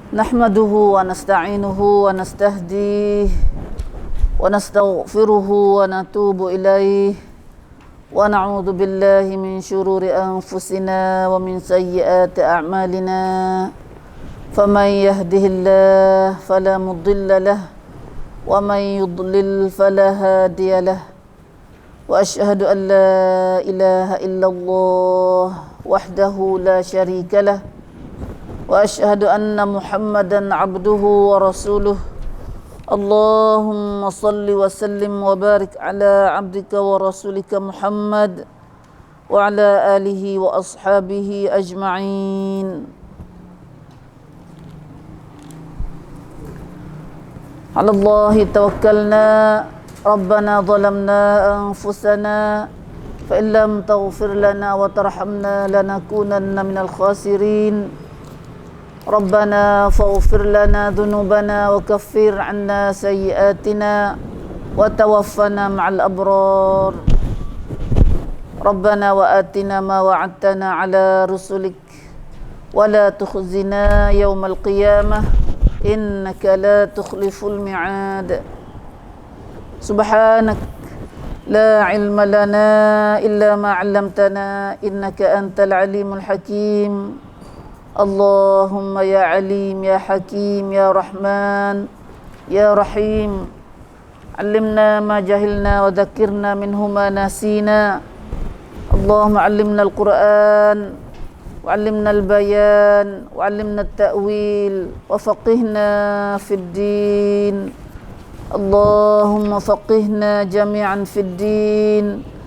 Nahmaduhu wa nasta'inuhu wa nastahdihi wa nastaghfiruhu wa natubu ilaih wa na'udzu billahi min syururi anfusina wa min sayyiati a'malina faman yahdihillahu fala mudilla lahu wa man yudlil fala hadiya lahu wa asyhadu an la ilaha illallah wahdahu la syarika lahu wa asyhadu anna Muhammadan abduhu wa rasuluh. Allahumma salli wa sallim wa barik ala abdika wa rasulika Muhammad wa ala alihi wa ashabihi ajma'in. Ala Allahi tawakkalna rabbana zalamna anfusana fa in lam taghfir lana wa tarhamna lanakunanna minal khasirin. Rabbana faghfir lana dhunubana wa kaffir 'anna sayyi'atina wa tawaffana ma'al abrar. Rabbana wa atina ma wa'adtana 'ala rusulik wa la tukhzina yawmal qiyamah innaka la tukhliful mi'ad. Subhanak la 'ilma lana illa ma 'allamtana innaka antal alimul hakim. Allahumma ya alim ya hakim ya rahman ya rahim, allimna ma jahilna wa dhakkirna minhu ma nasina. Allahumma allimna al-Quran wa allimna al-bayan wa allimna at-ta'wil wa faqihna fid din. Allahumma faqihna jami'an fid din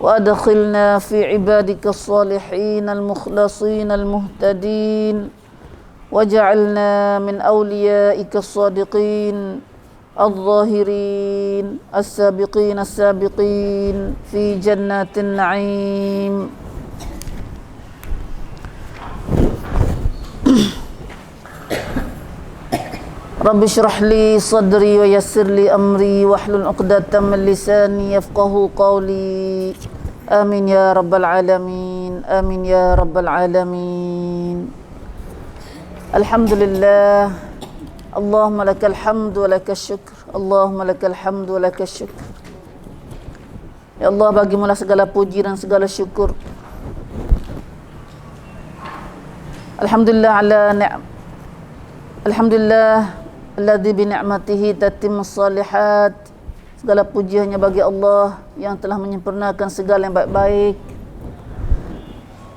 wa adkhilna fi ibadika as-salihin al-mukhlasin al-muhtadin waj'alna min awliyaika as-sadiqin al-zahirin as-sabiqin as-sabiqin fi jannatin na'im. Rabbi shrah li sadri wa yassir li amri wahlul 'uqdatam min lisani yafqahu qawli. Amin ya rabbal alamin. Amin ya rabbal alamin. Alhamdulillah. Allahumma lakal hamdu wa lakas syukr. Allahumma lakal hamdu wa lakas syukr. Ya Allah, bagimulah segala puji dan segala syukur. Alhamdulillah ala Alhamdulillah alladzi bi ni'matihi tatimmus shalihat. Segala puji hanya bagi Allah yang telah menyempurnakan segala yang baik-baik.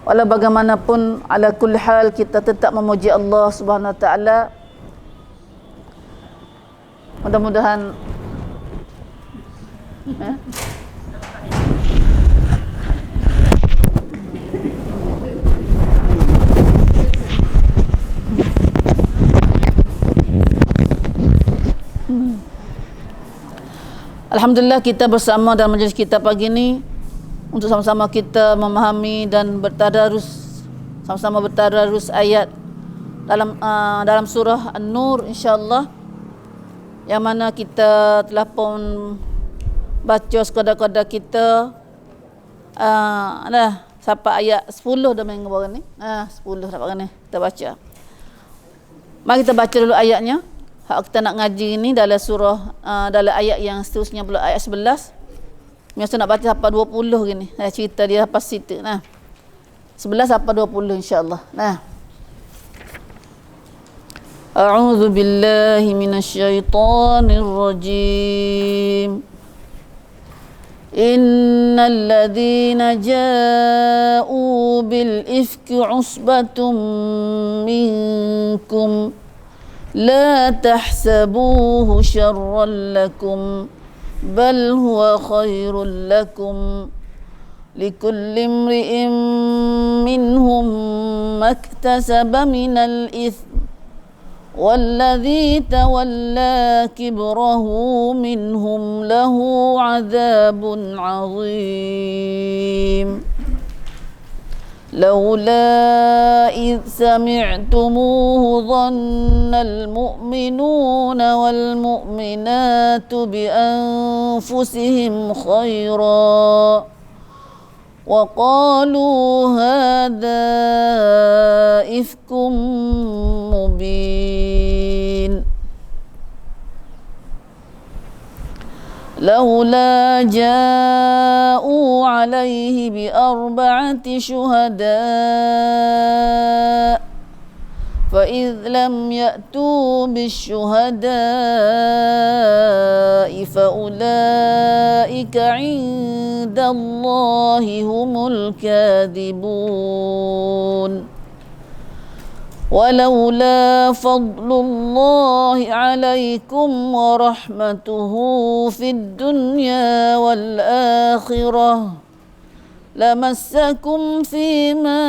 Walau bagaimanapun, ala kulli hal kita tetap memuji Allah Subhanahu wa taala. Mudah-mudahan Alhamdulillah kita bersama dalam majlis kita pagi ini untuk sama-sama kita memahami dan bertadarus, sama-sama bertadarus ayat dalam surah An-Nur insya-Allah, yang mana kita telah pun baca sekadar-kadar kita sampai ayat 10 dah minggu baru ni. 10 dapat ni kita baca. Mari kita baca dulu ayatnya. Hak kita nak ngaji ni dalam surah dalam ayat yang seterusnya pula, ayat 11. Biasa nak baca sampai 20 gini. Saya cerita dia apa situ. 11 sampai 20 insya-Allah. A'udzu billahi minasyaitonir rajim. Innal ladzina ja'u bil ifki 'usbatum minkum لا تحسبوه شرا لكم بل هو خير لكم لكل امرئ منهم ما اكتسب من الإثم والذي تولى كبره منهم له عذاب عظيم لولا إذ سمعتموه ظن المؤمنون والمؤمنات بأنفسهم خيرا وقالوا هذا إفك مبين لولا جاءوا عليه بأربعة شهداء فإذ لم يأتوا بالشهداء فأولئك عند الله هم الكاذبون ولولا فضل الله عليكم ورحمته في الدنيا والآخرة لمسكم فيما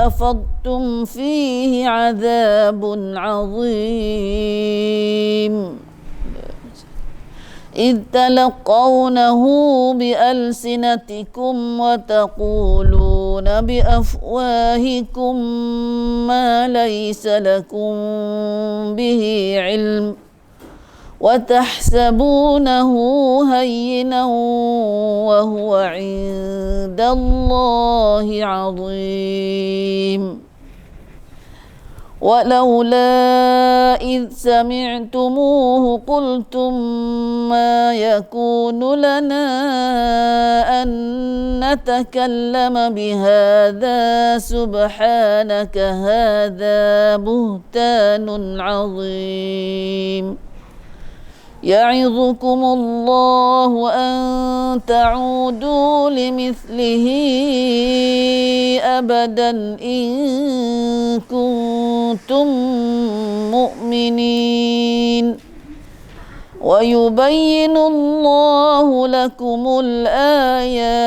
أفضتم فيه عذاب عظيم إذ تلقونه بألسنتكم وتقولون بأفواهكم ما ليس لكم به علم وتحسبونه هينا وهو عند الله عظيم ولولا إذ سمعتموه قلتم ما يكون لنا أن نتكلم بهذا سبحانك هذا بهتان عظيم يعظكم الله أن تعودوا لمثله أبدا إن كنتم مؤمنين ويبين الله لكم الآيات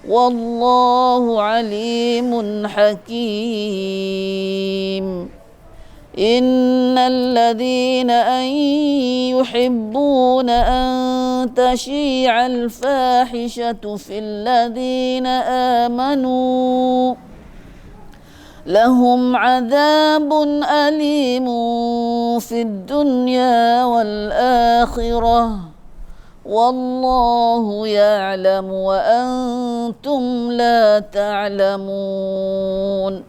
والله عليم حكيم إن الذين يحبون أن تشيع الفاحشة في الذين آمنوا لهم عذاب أليم في الدنيا والآخرة والله يعلم وأنتم لا تعلمون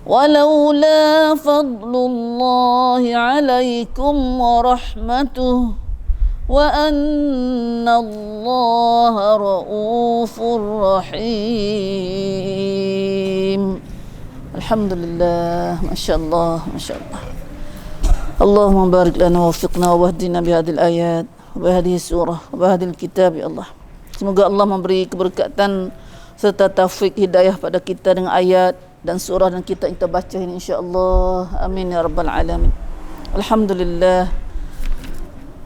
ولولا فضل الله عليكم ورحمته وأن الله رؤوف رحيم. الحمد لله ما شاء الله ما شاء الله. اللهم بارك لنا ووفقنا واهدنا بهذه الآيات وبهذه السورة وبهذه الكتاب يا الله. Semoga Allah memberi keberkatan serta taufik hidayah pada kita dengan ayat dan surah dan kita baca ini insya-Allah. Amin ya rabbal alamin. Alhamdulillah.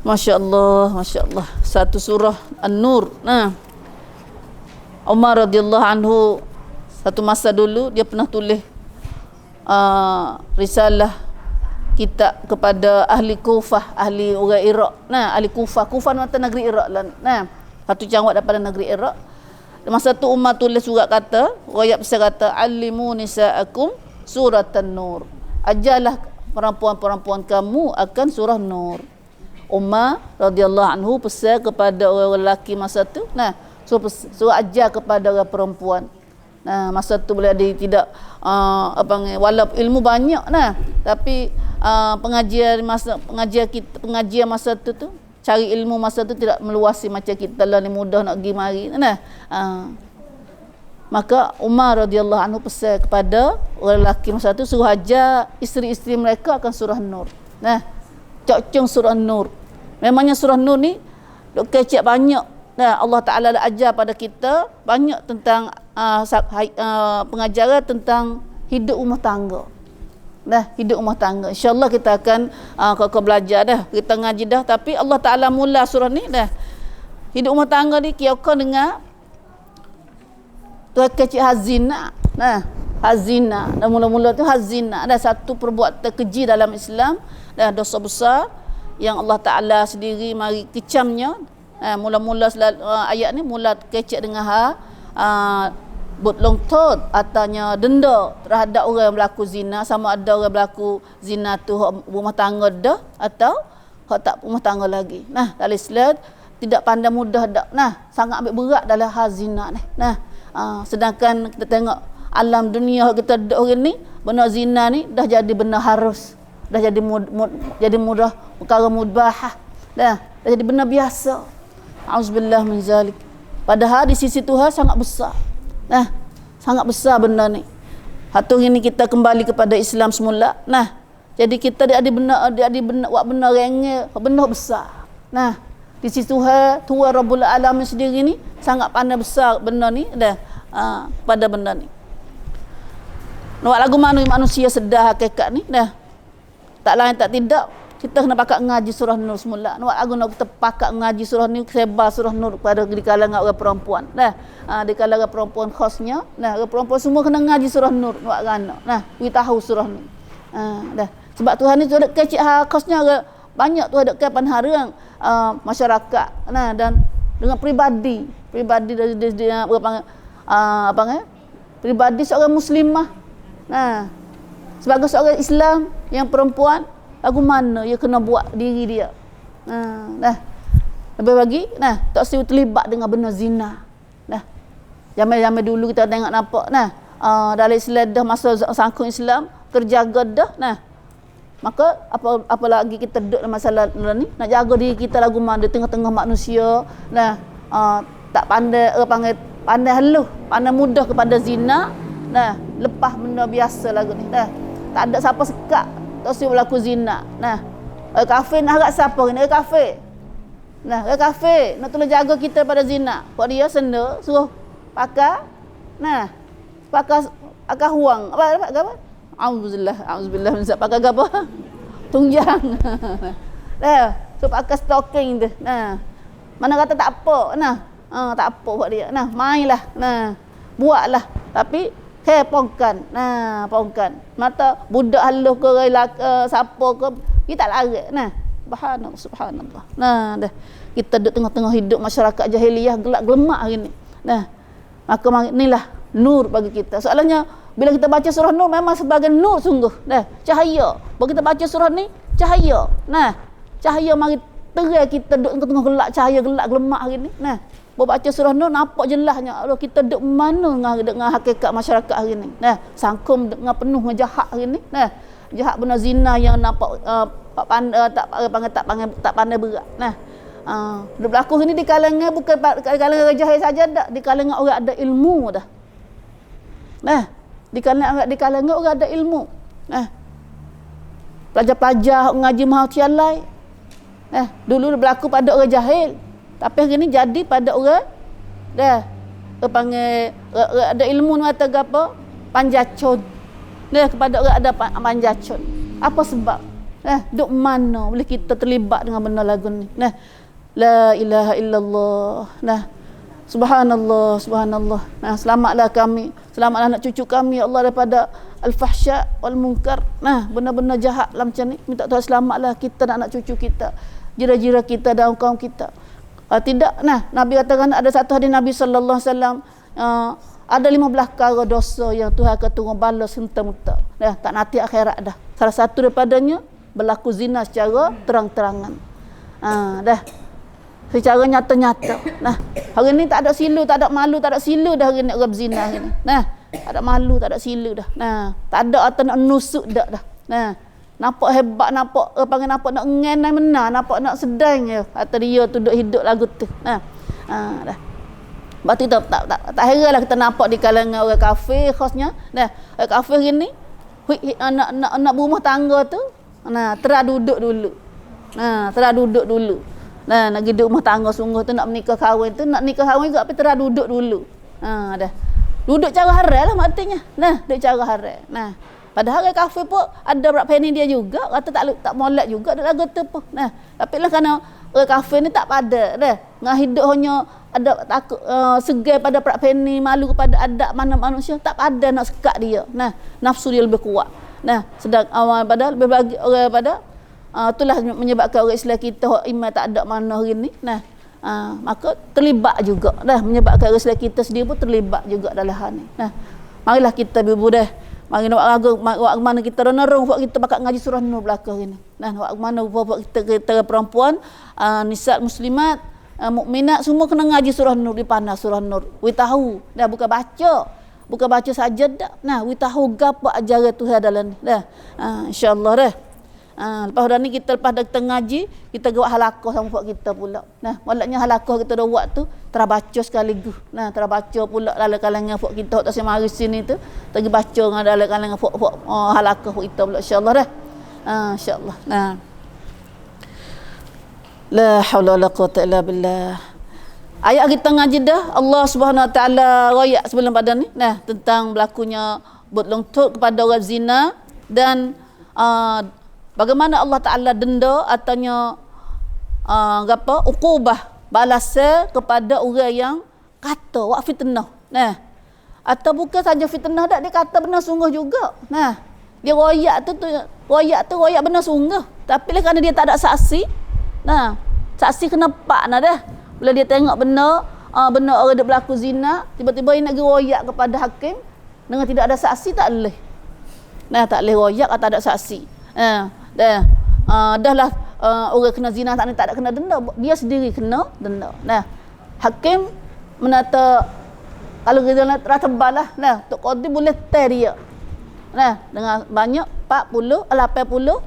Masya-Allah, masya-Allah. Satu surah An-Nur. Nah. Umar radhiyallahu anhu satu masa dulu dia pernah tulis risalah kitab kepada ahli Kufah, ahli orang Iraq. Nah, ahli Kufah. Kufah mata negeri Iraq lah. Nah, satu cawat daripada negeri Iraq. Masa tu Umar tulis surat kata, royak besar kata, alimu nisa'akum surat An-Nur. Ajarlah perempuan-perempuan kamu akan surah Nur. Umar radhiyallahu anhu pesan kepada orang lelaki masa tu. Nah, suruh ajar kepada orang perempuan. Nah, masa tu boleh dia tidak walaupun ilmu banyak nah, tapi pengajian masa tu cari ilmu masa tu tidak meluasi macam kita lah ni mudah nak pergi mari nah. Maka Umar radhiyallahu anhu pesan kepada orang lelaki masa tu suruh ajar isteri-isteri mereka akan surah Nur. Nah, cocong surah Nur. Memangnya surah Nur ni dok kecek banyak. Nah, Allah Taala dah ajar pada kita banyak tentang pengajaran tentang hidup rumah tangga. Dah hidup rumah tangga. InsyaAllah kita akan kau belajar dah. Kita ngaji dah. Tapi Allah Ta'ala mula surah ni dah. Hidup rumah tangga ni kira-kira dengar. Tu kecil hazina. Nah, hazina. Dan mula-mula tu hazina. Ada satu perbuatan keji dalam Islam. Dah dosa besar. Yang Allah Ta'ala sendiri mari kecamnya. Mula-mula ayat ni mula kecil dengan butlong tot atanya denda terhadap orang yang berlaku zina, sama ada orang berlaku zina tu rumah tangga dah atau hak tak rumah tangga lagi. Nah, dalam Islam tidak pandang mudah dak. Nah, sangat ambil berat dalam hal zina ni. Nah, sedangkan kita tengok alam dunia kita duduk hari ni, benar zina ni dah jadi benar harus. dah jadi mudah perkara mubahah. Dah jadi benda biasa. Auzubillah min zalik. Padahal di sisi Tuhan sangat besar. Nah, sangat besar benda ni. Hatung ini kita kembali kepada Islam semula. Nah, jadi kita dia ada benda buat benda rengnya, benda besar. Nah, di sisi Tuhan Rabbul Alamin sendiri ni sangat pandai besar benda ni dah pada benda ni. Nak lagu mana manusia sedar hakikat ni dah. Tak lain tak tidak kita kena pakat ngaji surah Nur semula. Nak lagu nak kita pakat ngaji surah ni, sebar surah Nur kepada di kalangan orang perempuan. Dah. Di kalangan perempuan khasnya, nah orang perempuan semua kena ngaji surah Nur nak anak. Nah, we tahu surah ni. Dah. Sebab Tuhan ni tu ada kecik khasnya banyak tu ada kepan harang masyarakat. Nah, dan dengan pribadi dari pribadi seorang muslimah. Nah, sebagai seorang Islam yang perempuan, lagu mana dia kena buat diri dia. Nah, lebih lagi, nah, tak usah terlibat dengan benda zina. Nah, zaman dulu kita tengok nampak, nah, dalam Islam dah masa sangkung Islam terjaga dah. Nah, maka apa lagi kita duduk dalam masalah ni, nak jaga diri kita lagu mana di tengah-tengah manusia. Nah, tak pandai pandai haluh, pandai mudah kepada zina. Nah, lepas benda biasa lagu ni. Nah, tak ada siapa sekat tak usah berlaku zina. Nah, kafir nak harap siapa ni? Kafir. Nah, kafir nak tolong jaga kita pada zina. Kau dia senda suruh pakai. Nah, pakai huang. Apa? Auzubillah min pakai apa? Tunjang. Dah, so pakai stocking tu. Nah. Mana kata tak apa. Nah, tak apa buat dia. Nah, mainlah. Nah, buatlah. Tapi pongkan. Nah, pongkan. Mata budak halus ke siapa ke, kita tak lari. Nah, subhanallah. Nah, dah. Kita duduk tengah-tengah hidup masyarakat jahiliyah gelak gelemak hari ni. Nah, maka inilah nur bagi kita. Soalnya bila kita baca surah Nur memang sebagai nur sungguh. Dah, cahaya. Bila kita baca surah ni, cahaya. Nah, cahaya mari terang kita duduk tengah gelak, cahaya gelak gelemak hari ni. Nah, bila baca surah Nur nampak jelasnya kita duduk mana dengan hakikat masyarakat hari ni. Nah, sangkum dengan penuh dengan jahat hari ni. Nah, jahat benar zina yang nampak tak pandai berat. Nah, berlaku ini di kalangan bukan kalangan orang jahil saja dah, di kalangan orang ada ilmu dah. Nah, di kalangan orang ada ilmu. Nah, pelajar-pelajar ngaji mahatialai. Nah, dulu berlaku pada orang jahil, tapi hari ni jadi pada orang dah panggil ada ilmu ni kata apa? Panjacun. Nah, kepada orang ada panjacun. Apa sebab? Nah, duk mana boleh kita terlibat dengan benda lagu ni? Nah, la ilaha illallah. Nah, subhanallah. Nah, selamatlah kami, selamatlah anak cucu kami ya Allah daripada al-fahsya wal munkar. Nah, benda-benda jahat lah macam ni. Minta Tuhan selamatlah kita dan anak cucu kita, jira-jira kita dan kaum kita. Tidak, nah, Nabi katakan ada satu hadis Nabi sallallahu alaihi wasallam, ada 15 perkara dosa yang Tuhan akan turun balas serta-merta. Dah, tak nanti akhirat dah. Salah satu daripadanya berlaku zina secara terang-terangan. Dah. Secara nyata-nyata. Nah, hari ni tak ada silu, tak ada malu, tak ada silu dah hari ni orang berzina hari ni. Nah, tak ada malu, tak ada silu dah. Nah, tak ada atau nak nusuk dah. Nah, nampak hebat, nampak nampak nak ngenai benar, nampak nak sedang je. Atau dia tu duduk hidup lagu tu. Nah, dah. Sebab tu tak heranlah kita nampak di kalangan orang kafir khasnya. Nah, orang kafir hari ni nak berumah tangga tu, nah, duduk dulu. Nah, nak hidup rumah tangga sungguh tu, nak menikah kahwin tu, nak nikah kahwin juga tapi duduk dulu. Dah. Duduk cara haram lah maknanya. Nah, duduk cara haram. Nah, padahal orang kafir pun ada berat penny dia juga, kata tak molek juga dak lagu tu pun. Nah, tapi lah kerana orang kafir ni tak pada dah. Ngah hidup hanya ada takut segai pada berat penny, malu kepada adab mana manusia, tak pada nak sekat dia. Nah, nafsu dia lebih kuat. Nah, sedang awal pada lebih bagi orang pada itulah menyebabkan orang Islam kita iman tak ada mana hari ni. Nah, maka terlibat juga dah, menyebabkan orang Islam kita sendiri pun terlibat juga dalam hal ni. Nah, marilah kita berbudah, mari nak ragu mana kita renung buat kita bakal ngaji surah Nur belakang ini. Nah, buat mana buat kita perempuan, nisa muslimat, mukminat semua kena ngaji surah Nur, dipandang surah Nur. We tahu dah, bukan baca saja dah. Nah, we tahu gapo ajaran Tuhan dalam ni dah. Insya-Allah dah. Lepas dah ni kita lepas dah kita ngaji, kita buat halaqah sama buat kita pula. Nah, maksudnya halaqah kita dah buat tu terabaca sekaligus. Nah, terabaca pula dalam kalangan buat kita tak semari sini tu, tagi baca dengan dalam kalangan buat halaqah buat kita pula insya-Allah dah. Insya-Allah. Nah. La haula wala quwata illa billah. Ayat kita ngaji dah Allah Subhanahu Wa Taala royak sebelum pada ni. Nah, tentang berlakunya berlungtut kepada orang zina dan bagaimana Allah Ta'ala denda ataunya uqubah balasnya kepada orang yang kata wak fitnah. Nah, atau bukan saja fitnah dak, dia kata benar sungguh juga. Nah, dia royak tu royak benar sungguh. Tapi kerana dia tak ada saksi. Nah, saksi kena pak dah. Bila dia tengok benar orang dia berlaku zina, tiba-tiba dia nak royak kepada hakim dengan tidak ada saksi, tak boleh. Nah, tak boleh royak atau tak ada saksi. Dah lah orang kena zina tak ada kena denda, dia sendiri kena denda. Nah, hakim menata kalau kita rata balah, nah tok qadi boleh tell dia. Nah, dengan banyak 80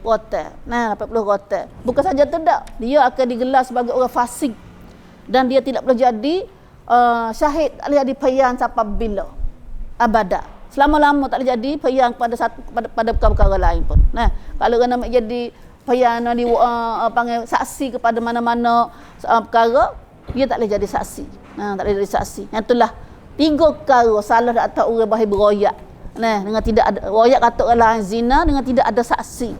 kotak. Nah, 80 kotak. Bukan saja tu dak, dia akan digelar sebagai orang fasik dan dia tidak boleh jadi syahid, tak boleh jadi payang sampai bila abada. Selama-lama tak boleh jadi payang pada perkara-perkara lain pun. Nah, kalau nak jadi payang di panggil saksi kepada mana-mana perkara, dia tak boleh jadi saksi. Nah, tak boleh jadi saksi. Yang itulah 3 perkara salah dak atas orang bahai beroyak. Nah, dengan tidak ada royak kata orang lain zina dengan tidak ada saksi.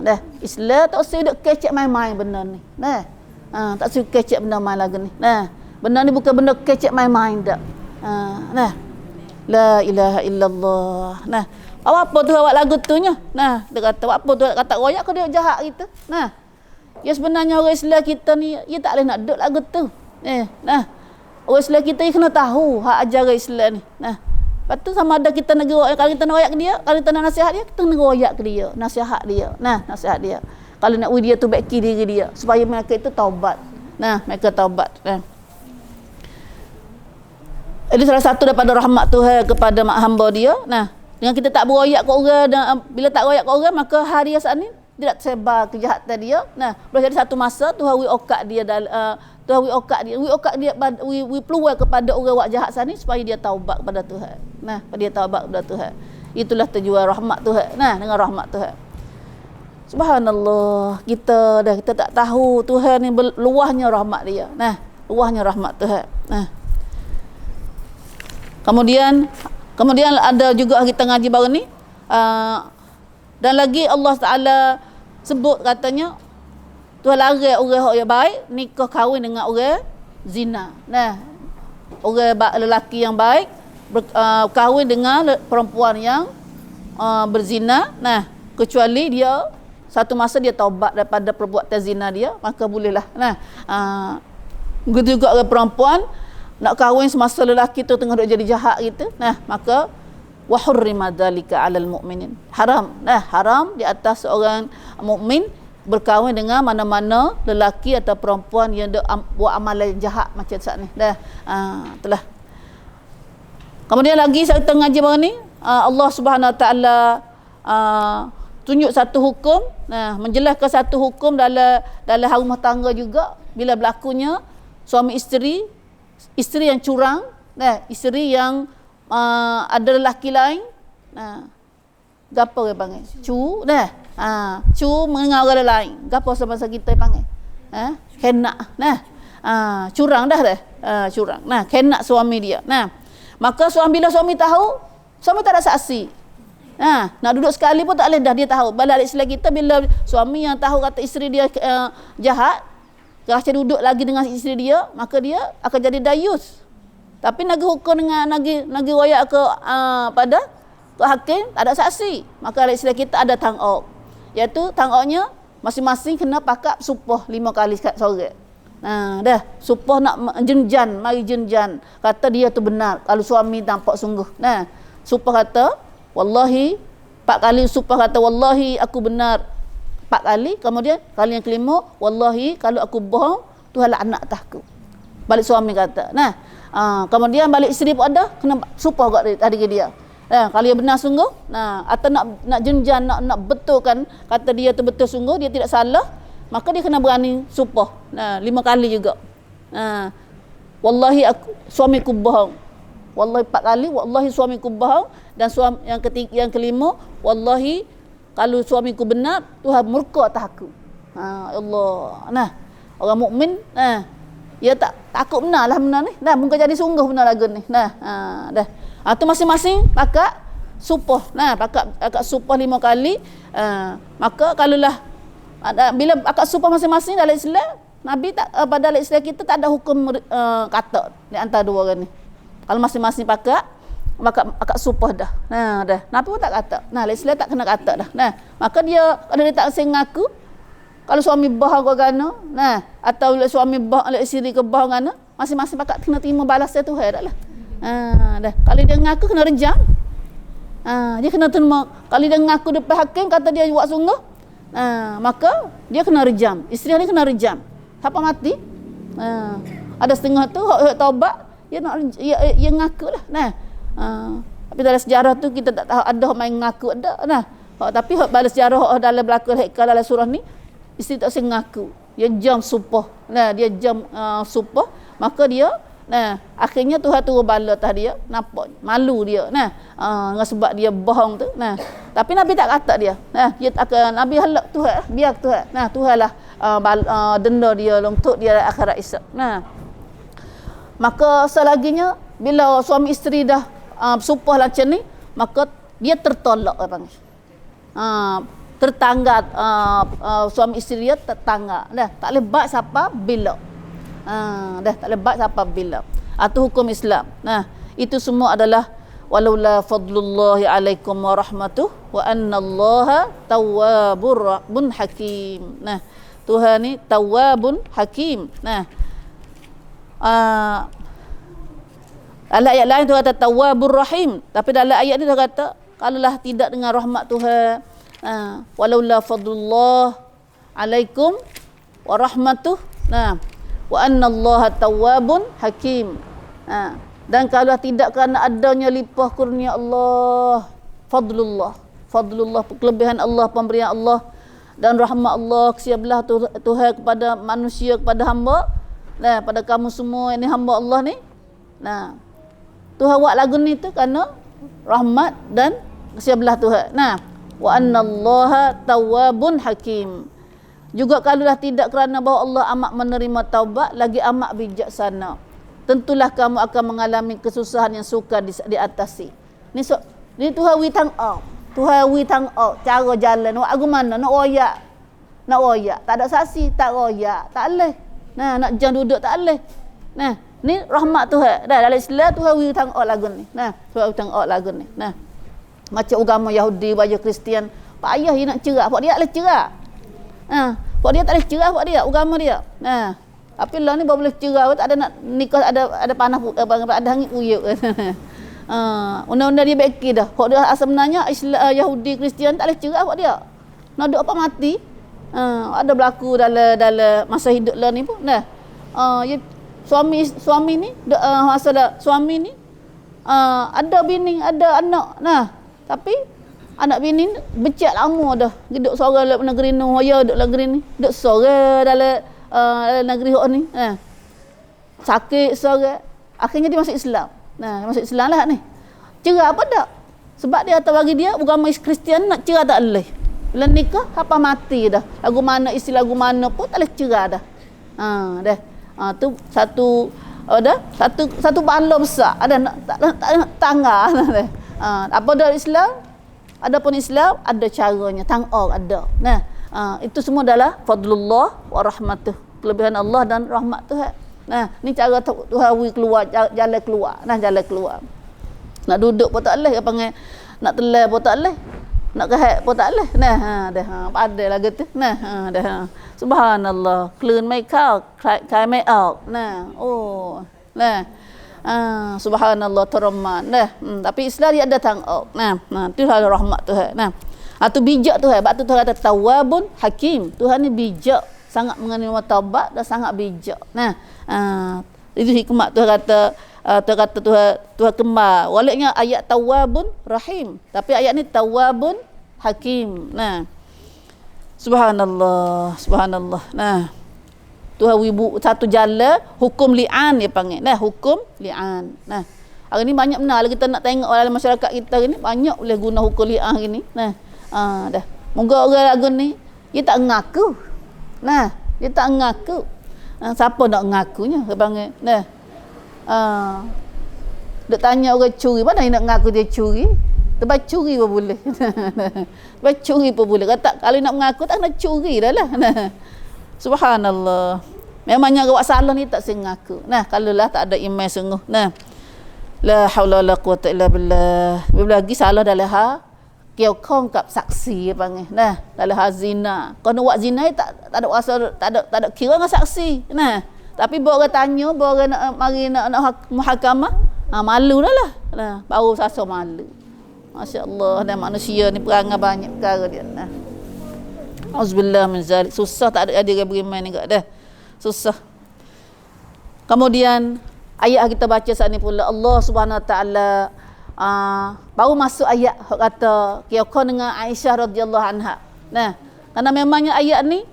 Dah Islam tak usah duk kecek main-main benda ni. Nah. Tak usah kecek benda main lagi ni. Nah, benda ni bukan benda kecek main-main dak. Nah. La ilaha illallah. Nah, apa tu awak lagu tu nya? Nah, dia kata apa tu kata royak ke dia jahat kita. Nah. Ya sebenarnya orang Islam kita ni dia tak boleh nak duk lagu tu. Nah. Orang Islam kita kena tahu hak ajaran Islam ni. Nah. Lepas tu sama ada kita nak royak, kalau kita nak royak ke dia, kalau kita nak nasihat dia, kita nak royak ke dia, nasihat dia. Nah, nasihat dia. Kalau nak dia tu baiki diri dia supaya mereka itu taubat. Nah, mereka taubat. Nah. Ini salah satu daripada rahmat Tuhan kepada mak hamba dia. Nah, dengan kita tak beroyak ke orang dan bila tak royak ke orang, maka hari saat ni tidak tersebar kejahatan dia. Nah, boleh jadi satu masa Tuhan wi okat dia Tuhan wi okat dia peluang kepada orang wak jahat sana supaya dia taubat kepada Tuhan. Nah, dia taubat kepada Tuhan. Itulah tujuan rahmat Tuhan. Nah, dengan rahmat Tuhan. Subhanallah, kita tak tahu Tuhan ni luahnya rahmat dia. Nah, luahnya rahmat Tuhan. Nah. Kemudian ada juga kita ngaji baru ni dan lagi Allah Taala sebut katanya Tuhan larang orang yang baik nikah kahwin dengan orang zina. Nah, orang lelaki yang baik kahwin dengan perempuan yang berzina. Nah, kecuali dia satu masa dia taubat daripada perbuatan zina dia, maka bolehlah. Nah, begitu juga orang perempuan nak kahwin semasa lelaki tu tengah duk jadi jahat gitu. Nah, maka wa hurrima dzalika 'alal mu'minin. Haram. Nah, haram di atas seorang mukmin berkahwin dengan mana-mana lelaki atau perempuan yang buat amalan jahat macam saat ni. Dah itulah. Kemudian lagi saya ngaji baru ni Allah Subhanahu Wa Taala tunjuk satu hukum, menjelaskan satu hukum dalam rumah tangga juga bila berlakunya suami isteri yang curang, isteri yang ada lelaki lain. Gapo orang panggil? Cu mendengar orang lain. Gapo bahasa kita panggil? Kena. Curang dah. Curang. Nah, kena suami dia. Nah, maka bila suami tahu, suami tak ada saksi. Nak duduk sekali pun tak boleh dah, dia tahu. Balik Islam kita bila suami yang tahu kata isteri dia jahat, rasa duduk lagi dengan isteri dia, maka dia akan jadi dayus. Tapi nagi hukum dengan nagi royak ke pada hakim tak ada saksi. Maka Islam kita ada tangok. Iaitu tangoknya masing-masing kena pakak sumpah 5 kali sore. Dah sumpah nak jenjan, mari jenjan. Kata dia tu benar kalau suami nampak sungguh. Sumpah kata wallahi 4 kali, sumpah kata wallahi aku benar 4 kali. Kemudian kali yang kelima wallahi kalau aku bohong Tuhan laknat atasku. Balik suami kata. Kemudian balik isteri pun ada kena sumpah kat dia. Kalau dia benar sungguh, atau nak jenjang, nak betulkan kata dia tu betul sungguh, dia tidak salah, maka dia kena berani sumpah 5 kali juga. Wallahi suamiku bohong. Wallahi 4 kali, wallahi suamiku bohong. Dan yang kelima, wallahi kalau suamiku benar, Tuhan murka atas aku. Allah. Orang mukmin, dia tak takut benar lah benar ni. Mungkin jadi sungguh benar lagu ni. Dah. Tu masing-masing pakat sumpah. Pakat sumpah 5 kali. Maka kalaulah bila pakat sumpah masing-masing dalam Islam, Nabi tak dalam Islam kita tak ada hukum kata di antara dua orang ni. Kalau masing-masing pakat sumpah dah. Dah. Nabi pun tak kata. Dalam Islam tak kena kata dah. Maka dia kalau dia tak ngaku, kalau suami bohong ke gana, atau suami bohong isteri ke bohong gana, masing-masing pakat kena terima balasnya Tuhan dah lah. Dah. Kalau dia ngaku kena rejam. Dia kena terima. Kalau dia ngaku depan hakim kata dia buat sungguh, maka dia kena rejam. Isteri dia kena rejam. Siapa mati? Ada setengah tu hak taubat, dia ngaku lah. Tapi dalam sejarah tu kita tak tahu ada hak main ngaku ada. Tapi hak dalam sejarah hak dalam berlaku hekal dalam surah ni, isteri tak usah ngaku. Dia jam sumpah. Dia jam sumpah, maka dia akhirnya Tuhan turun bala atas dia, nampak malu dia dengan sebab dia bohong tu. Tapi Nabi tak kata dia. Dia Nabi halak Tuhan, biar Tuhan. Tuhanlah denda dia untuk dia akhirat esok. Maka selaginya bila suami isteri dah sumpah macam ni, maka dia tertolak orang. Tertangga suami isteri dia tertangga. Tak boleh baik siapa bila. Tak boleh baik siapa bila. Itu hukum Islam. Itu semua adalah walaula fadlullahi alaikum wa rahmatuh wa annallaha tawwabur hakim. Tuhan ni tawwabun hakim. Dalam ayat lain Tuhan kata tawwabur rahim, tapi dalam ayat ni Tuhan kata kalaulah tidak dengan rahmat Tuhan, walaula fadlullah alaikum wa rahmatuh wa annallaha tawwabun hakim. Dan kalau tidak kerana adanya limpah kurnia Allah, fadlullah, kelebihan Allah, pemberian Allah dan rahmat Allah, kasih belah Tuhan kepada manusia, kepada hamba, pada kamu semua ini hamba Allah ni. Tuhan buat lagu ni tu kerana rahmat dan kasih belah Tuhan. Wa annallaha tawwabun hakim. Juga kalaulah tidak kerana bahawa Allah amat menerima taubat, lagi amat bijaksana, tentulah kamu akan mengalami kesusahan yang sukar diatasi. Ni Tuhan wi tang au. Tuhan wi tang au cara jalan nak agu mana, nak royak. Tak ada saksi, tak royak, tak leh. Nak jam duduk tak leh. Ni rahmat Tuhan. Dalam Islam Tuhan wi tang au lagu ni. Tuhan wi tang au lagu ni. Macam agama Yahudi, baju Kristian, payah dia nak cerak, pak dia boleh cerak. Pak dia tak boleh cerak, pak dia agama dia. Tapi lah ni baru boleh cerak, tak ada nak nikah, ada panas, ada hangit uyuk. Undang-undang dia beki dah. Pak dia sebenarnya Islam, Yahudi, Kristian tak boleh cerak pak dia. Nak duk apa mati. Ada berlaku dalam masa hidup lah ni pun. Suami ni masalah suami ni ada bini, ada anak. Tapi anak bini ni becak lama dah. Duduk seorang dalam negeri ni, hoya duduk negeri ni. Duduk seorang dalam negeri hok ni. Sakit seorang. Akhirnya dia masuk Islam. Masuk Islam lah ni. Cerai apa tak? Sebab dia atas bagi dia agama Kristian nak cerai tak boleh. Bila nikah apa mati dah. Lagu mana isteri lagu mana pun tak boleh cerai dah. Dah. Tu satu bala besar. Ada nak tangga. Apa dalam Islam? Adapun Islam ada caranya, tangok ada. Itu semua adalah fadlullah wa rahmatuh, kelebihan Allah dan rahmat Tuhan. Ni cara Tuhan keluar, jalan keluar. Jalan keluar. Nak duduk pun tak boleh, panggil nak telan pun tak boleh. Nak kehat pun tak boleh. Padai lagu tu. Dah. Subhanallah. Clean make out, kai make out. Subhanallah teraman. Tapi Islam dia ada tangok. Tu hal rahmat Tuhan. Tu bijak Tuhan. Sebab tu Tuhan kata tawwabun hakim. Tuhan ni bijak, sangat mengenai taubat dan sangat bijak. Itu hikmat Tuhan kata Kata Tuhan kembar. Waliknya ayat Tawwabun Rahim. Tapi ayat ni Tawwabun Hakim. Nah. Subhanallah. Nah. Tuhan wibu satu jala hukum li'an dia panggil. Nah, hukum li'an. Nah. Hari ni banyak benar kita nak tengok dalam masyarakat kita ni banyak boleh guna hukum li'an gini. Nah. Dah. Moga orang lagu ni dia tak ngaku. Nah, dia tak ngaku. Siapa nak ngakunya? Dia panggil. Nah. Dia tanya orang curi, mana nak ngaku dia curi? Tempat curi pun boleh. Tempat curi pun boleh. Kata kalau nak mengaku tak nak curi dah lah. Subhanallah. Memangnya awak salah ni tak sengaku. Nah, kalau lah tak ada iman sungguh. Nah. La haula wala quwata illa billah. Bila lagi salah dalam hal kau kap saksi panggil. Nah, dalam hal zina. Kau nak buat zina tak ada rasa tak ada kira dengan saksi. Nah. Tapi bawa orang tanya, bawa orang nak mari nak muhakamah, malu dah lah. Nah, baru rasa malu. Masya-Allah, dan manusia ni perangai banyak perkara dia. Nah. Auzubillah min zalik. Susah tak ada yang beriman ni dah. Susah. Kemudian ayat kita baca saat ni pula Allah Subhanahu Wa Taala baru masuk ayat kata kira dengan Aisyah radhiyallahu anha. Nah, karena memangnya ayat ni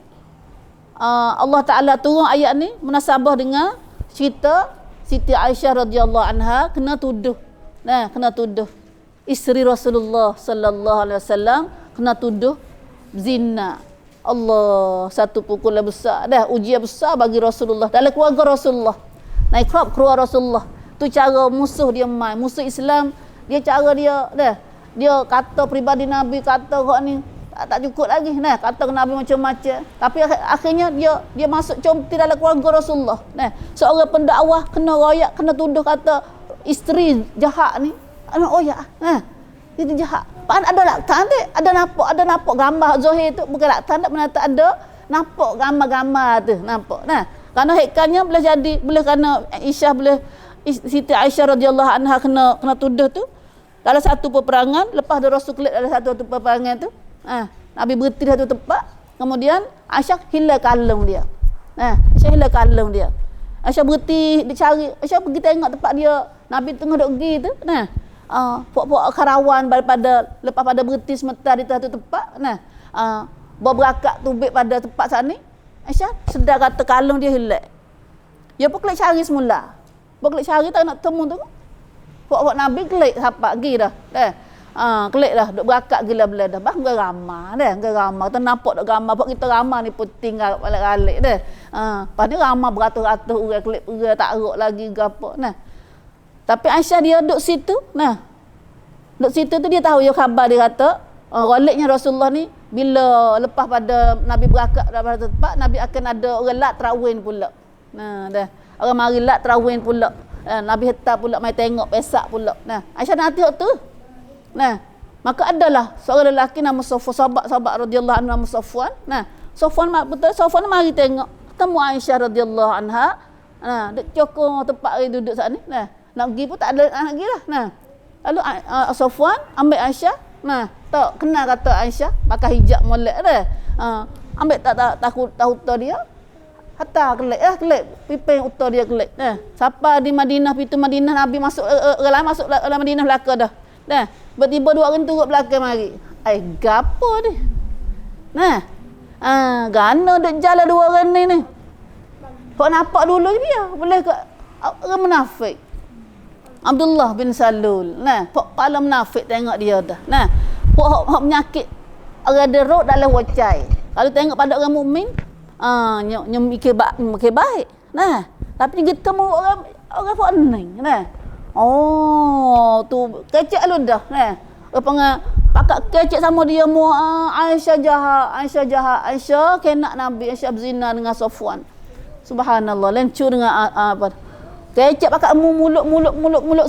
Allah Ta'ala turun ayat ni munasabah dengan cerita Siti Aisyah radhiyallahu anha kena tuduh. Nah, kena tuduh. Isteri Rasulullah sallallahu alaihi wasallam kena tuduh zina. Allah, satu pukulan besar dah, ujian besar bagi Rasulullah dalam keluarga Rasulullah. Naik keluarga Rasulullah. Tu cara musuh dia main, musuh Islam, dia cara dia dah. Dia kata peribadi Nabi, kata kok ni tak cukup lagi. Nah, kata Nabi macam-macam. Tapi akhirnya dia masuk comti dalam keluarga Rasulullah. Nah, seorang pendakwah kena royak, kena tuduh kata isteri jahat ni. Royak. Nah, itu jahat. Pan ada laktan tu, ada nampak gambar Zahir tu, bukan laktan tak benar tak ada nampak gambar-gambar tu, nampak. Nah, kerana hekannya boleh jadi, boleh kerana Aisyah boleh Siti Aisyah radhiyallahu anha kena tuduh tu dalam satu peperangan, lepas ada Rasul kelik dalam satu peperangan tu. Nabi berhenti di satu tempat, kemudian Aisyah hilang kalung dia. Aisyah hilang kalung dia. Aisyah berhenti dicari, Aisyah pergi tengok tempat dia, Nabi tengah duk pergi tu. Puak-puak karawan daripada lepas pada berhenti sementara di satu tempat. Berberakat tubik pada tempat saat ni. Aisyah sedar kata kalung dia hilang. Dia pun kelik cari semula. Kelik cari tak nak temu tu. Puak-puak Nabi kelik sahabat pergi dah. Kelik dah, duk berakat gila-gila dah. Bah geramah dah, geramah. Kita nampak dak gambar pak kita ramah ni pun tinggal balik-balik dah. Pada ramah beratus-ratus orang kelik orang tak erok lagi gapo. Nah. Tapi Aisyah dia duduk situ. Nah. Duduk situ tu dia tahu ya khabar dia kata, waliknya Rasulullah ni bila lepas pada Nabi berakat daripada tempat, Nabi akan ada orang lat tarawih pula. Nah, dah. Orang mari lat tarawih pula. Nabi hentak pula mai tengok pesak pula. Nah, Aisyah nak tengok tu. Nah, maka adalah seorang lelaki nama Safwan, sahabat radhiyallahu anhu nama Safwan. Nah, Safwan mari tengok, ketemu Aisyah radhiyallahu anha. Dek cokong tempat dia duduk saat ni. Nah, nak pergi pun tak ada nak pergi lah. Nah, lalu Safwan ambil Aisyah. Nah, tak kenal kata Aisyah pakai hijab molek dah. Ambil tak tahu dia. Hatta kelik piping utah dia kelik. Nah, siapa di Madinah, pintu Madinah Nabi masuk orang lain masuk dalam Madinah belaka dah. Nah, tiba-tiba dua orang turut belakang mari. Gapo ni? Nah. Gana duk jalan dua orang ni. Kau nampak dulu dia, boleh ke orang munafik. Abdullah bin Salul. Nah, kepala munafik tengok dia dah. Nah, hok penyakit orang deruk dalam wacai. Kalau tengok pada orang mukmin, nyom mikir baik. Nah, tapi kita mau orang pening. Nah. Tu kecek lu dah. Pakak kecek sama dia mu Aisyah jahat. Aisyah kena Nabi, Aisyah berzina dengan Safwan. Subhanallah, lencur dengan apa? Kecek pakak mulut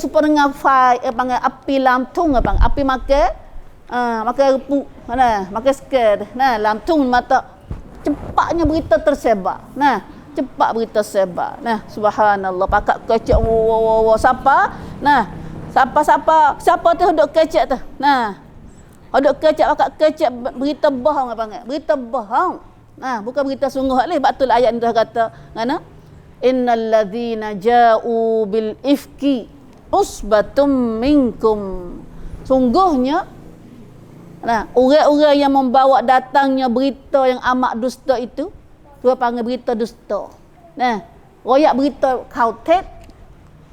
supaya dengan panggil api lamtung api makan repuk. Makan sked. Lamtung mata cepatnya berita tersebar. Cepat berita sebar. Nah, subhanallah, pakak kecek siapa? Nah, siapa tu duk kecek tu? Nah, duk kecek pakak kecek berita bohong apa panggil? Berita bohong. Nah, bukan berita sungguh leh. Betul ayat ni dah kata, ngana? innal ladzina ja'u bil ifki usbatum minkum. Sungguhnya orang-orang yang membawa datangnya berita yang amat dusta itu, Tuhan panggil berita dusta. Royak berita kautet,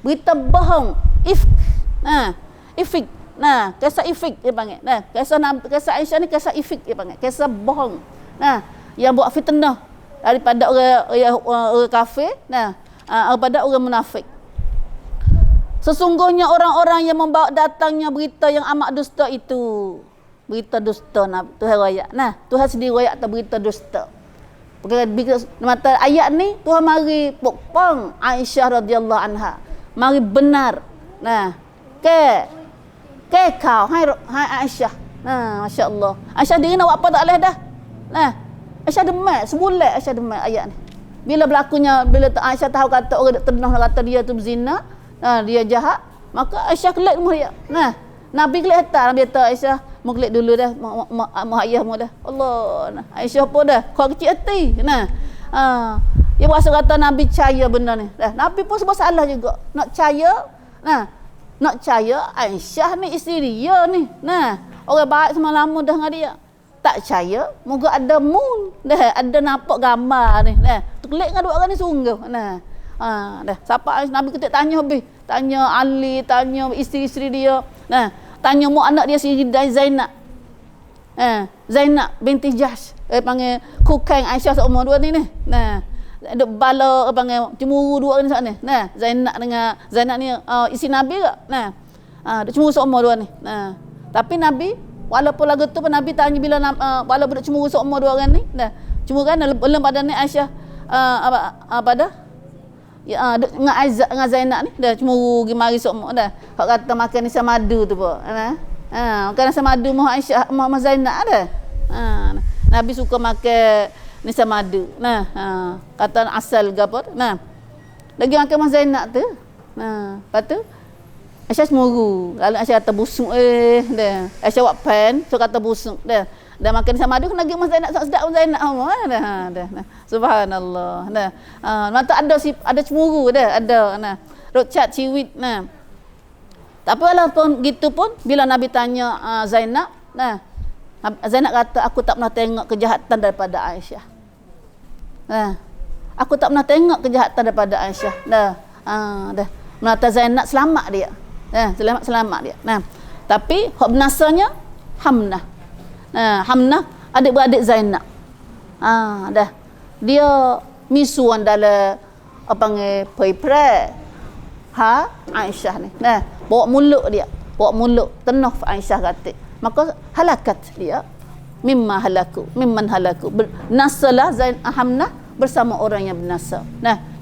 berita bohong, ifk. Ifik. Kisah ifik dia panggil. Kisah Aisyah ni kisah ifik dia panggil. Kisah bohong. Yang buat fitnah daripada orang kafir, daripada orang munafik. Sesungguhnya orang-orang yang membawa datangnya berita yang amat dusta itu, berita dusta Tuhan royak. Tuhan sendiri royak atas berita dusta. Mata ayat ni Tuhan mari pokpong Aisyah radhiyallahu anha. Mari benar. Ke kau hai Aisyah. Masya-Allah. Aisyah diri nak buat apa tak boleh dah. Aisyah demam, sebulan Aisyah demam ayat ni. Bila Aisyah tahu kata orang tenah kata dia tu berzina, dia jahat, maka Aisyah kelik rumah dia. Nabi kelik atas, Nabi kata Aisyah, mau kelik dulu dah, mau ayah mu dah. Allah, Aisyah apa dah? Kau kecil hati. Dia berasa kata Nabi percaya benda ni. Nabi pun sebab salah juga. Nak percaya, nak percaya Aisyah ni isteri dia ni. Orang baik sama lama dah dengan dia. Tak percaya, moga ada moon. Ada nampak gambar ni. Terkelik dengan dua orang ni sungguh. Siapa Nabi ketik tanya habis. Tanya Ali, tanya isteri-isteri dia. Tanya mak anak dia sendiri Zainab. Zainab binti Jahsh. Panggil kukang Aisyah seumur dua ni. Duk bala panggil cemburu dua ni saat ni. Zainab dengan Zainab ni isteri Nabi ke? Duk cemburu seumur dua ni. Tapi Nabi walaupun lagu tu pun Nabi tanya bila walaupun duk cemburu seumur dua orang ni. Cemburu kan belum pada ni Aisyah apa dah? Dengan Zainab ni dah cemburu pergi mari seumur dah. Hak kata makan nisa madu tu pun. Makan nisa madu Muhammad Aisyah Muhammad Zainab dah. Nabi suka makan nisa madu. Kata asal ke apa? Lagi makan Muhammad Zainab tu. Lepas tu Aisyah cemburu. Lalu Aisyah kata busuk dah. Aisyah buat pen, so kata busuk dah. Dah makan sama madu kena pergi Mas Zainab sedap Zainab dah. Subhanallah. Mata ada cemburu dah, ada rocat ciwit Tapi walaupun gitu pun bila Nabi tanya Zainab, Zainab kata aku tak pernah tengok kejahatan daripada Aisyah. Aku tak pernah tengok kejahatan daripada Aisyah. Dah. Menata Zainab selamat dia. Selamat dia. Tapi hak benasanya Hamnah. Hamnah adik-beradik Zainab. Dah. Dia misuan dalam apa panggil poi-pre. Aisyah ni. Bawa mulut dia. Bawa mulut tenah Aisyah kata. Maka halakat dia. Mimman halaku. Nasalah Hamnah bersama orang yang binasa.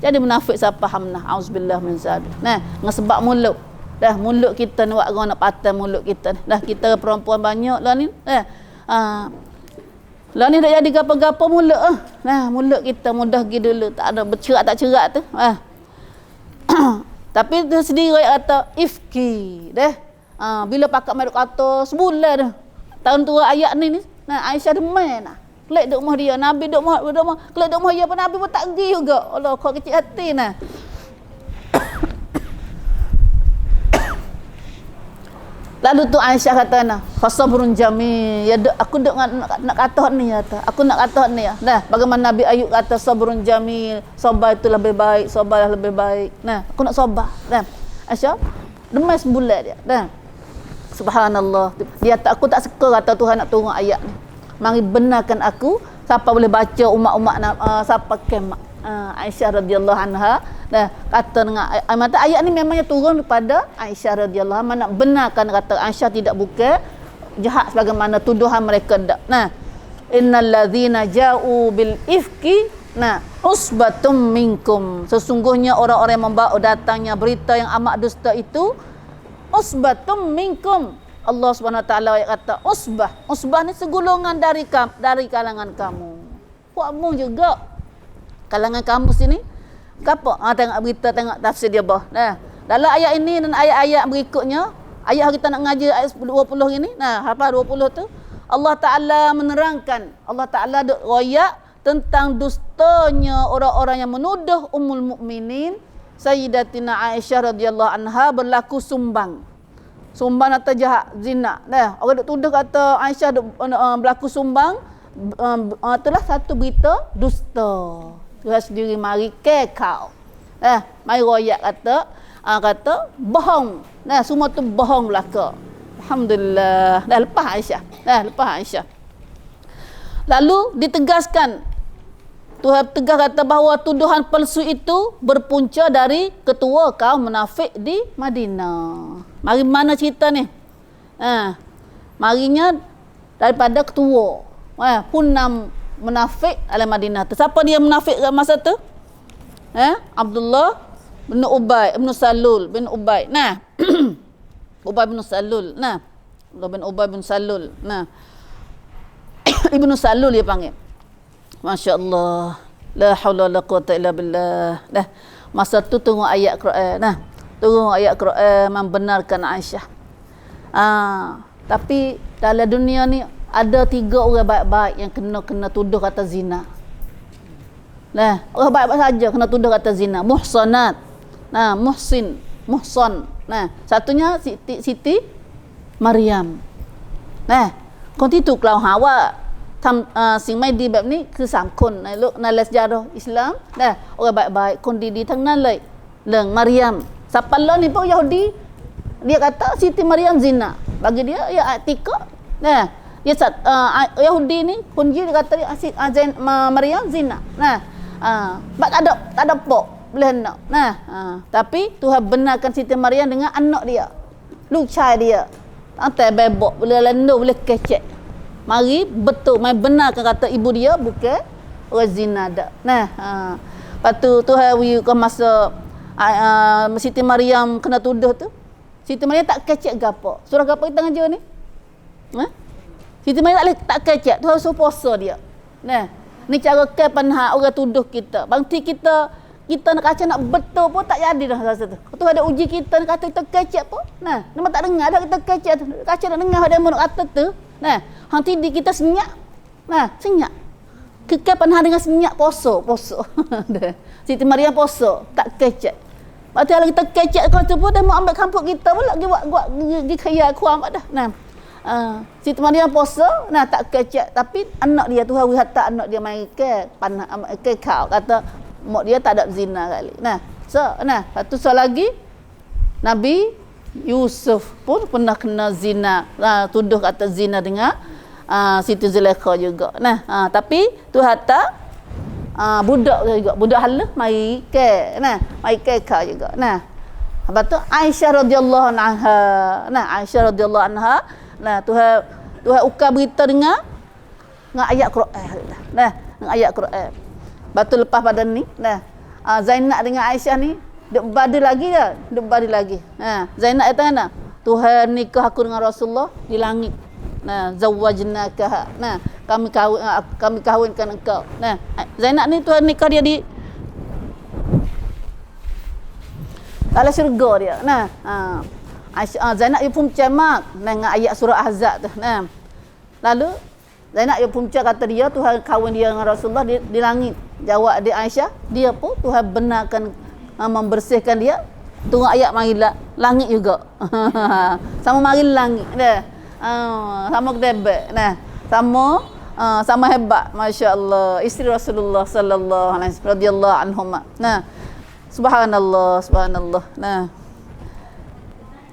Jadi munafik siapa Hamnah? Auzubillah min zalik. Dengan sebab mulut. Dah mulut kita ni buat orang nak patah mulut kita. Dah kita perempuan banyak lah ni. Lah ni dah jadi gapa-gapa mulut mulut kita mudah pergi dulu. Tak ada bercerak tak cerak tu. Tapi dia sendiri kata ifki dah. Bila pakak mai kata sebulan dah. Tahun tu ayat ni Aisyah demam Kelak duk rumah dia, Nabi duk rumah, kelak duk rumah dia pun Nabi pun tak pergi juga. Allah, kau kecil hati Lalu tu Aisyah kata fasabrun jamil. Ya aku duk nak kata ni kata. Aku nak kata ni bagaimana Nabi Ayub kata sabrun jamil, sabar itu lebih baik, sabarlah lebih baik. Aku nak sabar. Aisyah demam sebulan dia. Subhanallah. Dia aku tak suka kata Tuhan nak turun ayat ni. Mari benarkan aku siapa boleh baca umat-umat siapa kemak. Aisyah radhiyallahu anha kata dengan mata ayat ni memangnya turun kepada Aisyah radhiyallahu anha nak benarkan kata Aisyah tidak bukan jahat sebagaimana tuduhan mereka dak. Innal ladzina ja'u bil ifki usbatum minkum. Sesungguhnya orang-orang yang membawa datangnya berita yang amat dusta itu usbatum minkum. Allah Subhanahu Wa Taala kata usbah ni segolongan dari kalangan kamu. Puakmu juga kalangan kamu sini. Apa? Tengok berita, tengok tafsir dia bah. Dalam ayat ini dan ayat-ayat berikutnya, ayat kita nak ngaji ayat 20 ini. Hafal 20 tu. Allah Taala menerangkan, Allah Taala duk royak tentang dustanya orang-orang yang menuduh Ummul Mukminin Sayyidatina Aisyah radhiyallahu anha berlaku sumbang. Sumbang atau jahat zina. Nah, orang duk tuduh kata Aisyah berlaku sumbang, itulah satu berita dusta. Tuhan sendiri mari kekau. Mari royak kata bohong. Nah, semua tu bohong belaka. Alhamdulillah. Dah lepas Aisyah. Lalu ditegaskan, Tuhan tegas kata bahawa tuduhan palsu itu berpunca dari ketua kaum munafik di Madinah. Mari mana cerita ni? Marinya daripada ketua. Punam munafik dalam Madinah. Siapa dia munafik kat masa tu? Abdullah bin Ubay bin Salul bin Ubay. Nah. Ubay bin Salul. Nah. Abdullah bin Ubay bin Salul. Nah. Ibnu Salul dia panggil. Masya-Allah. La haula wala quwata illa billah. Dah. Masa tu tunggu ayat Quran. Nah. Tunggu ayat Quran membenarkan Aisyah. Tapi dalam dunia ni ada 3 orang baik-baik yang kena tuduh kata zina. Nah, orang baik-baik saja kena tuduh kata zina. Muhsanat. Nah, muhsan. Nah, satunya Siti Maryam. Nah, kon tu kalau Hawa สิ่งไม่ดีแบบนี้คือ3คนในโลกในsejarah sejarah Islam นะorang baik-baikคนดีๆทั้งนั้นเลยเรื่องMaryam Sapalla ni pun Yahudi dia kata Siti Maryam zina bagi dia ya Atika nah dia Yahudi ni pun dia kata dia Maryam zina nah tak ada pok boleh nak nah tapi Tuhan benarkan Siti Maryam dengan anak dia Lu chai dia antai bebok boleh lendu boleh kecek mari betul mai benarkan kata ibu dia bukan orang zina dak. Nah, lepas tu Tuhan ke masa Siti Maryam kena tuduh tu. Siti Maryam tak kecek gapo. Surah gapo kita ngaji ni? Siti Maryam tak kecek, Tuhan suruh puasa dia. Nah, ni cara ke panha orang tuduh kita. Bangti kita nak kacau nak betul pun tak jadi dah rasa tu. Tuhan ada uji kita nak kata kita kecek pun. Nah, memang tak dengar dah kita kecek tu. Kacau nak dengar ada nak kata tu. Nah, hang tidur kita senyap. Nah, senyap. Kekal panah dengan senyap poso. Siti Maryam poso, tak kecek. Berarti kalau kita kecek kau tu pun dia mau ambil kampung kita pula buat kaya kuam dah. Nah. Siti Maryam poso, nah tak kecek tapi anak dia Tuhan wihata anak dia mai ke panah ke kau kata mak dia tak ada zina kali. Nah, satu soal lagi Nabi Yusuf pun pernah kena zina. Tuduh kata zina dengan Siti Zulaikha juga. Nah, tapi tu hatta budak juga, budak hala mai ke. Nah, mai ke kau juga. Nah. Lepas tu Aisyah radhiyallahu anha. Nah, Aisyah radhiyallahu anha, nah Tuhan ukar berita dengan ayat Quran. Nah, dengan ayat Quran. Lepas tu lepas pada ni, nah, Zainab dengan Aisyah ni duk badi lagi. Zainab kata mana? Tuhan nikah aku dengan Rasulullah di langit. Nah, zawwajnaka. Nah, kami kahwinkan engkau. Nah, Zainab ni Tuhan nikah dia di dalam syurga dia. Nah, Zainab dia pun cemak dengan ayat surah Ahzab tu. Nah. Lalu Zainab dia pun kata dia Tuhan kahwin dia dengan Rasulullah di langit. Jawab dia Aisyah, dia pun Tuhan benarkan membersihkan dia. Tunggu ayat mari langit juga. Sama mari langit dah. Sama kedebek. Nah, sama hebat masya-Allah isteri Rasulullah sallallahu alaihi wasallam radhiyallahu anhuma. Nah, subhanallah. Nah.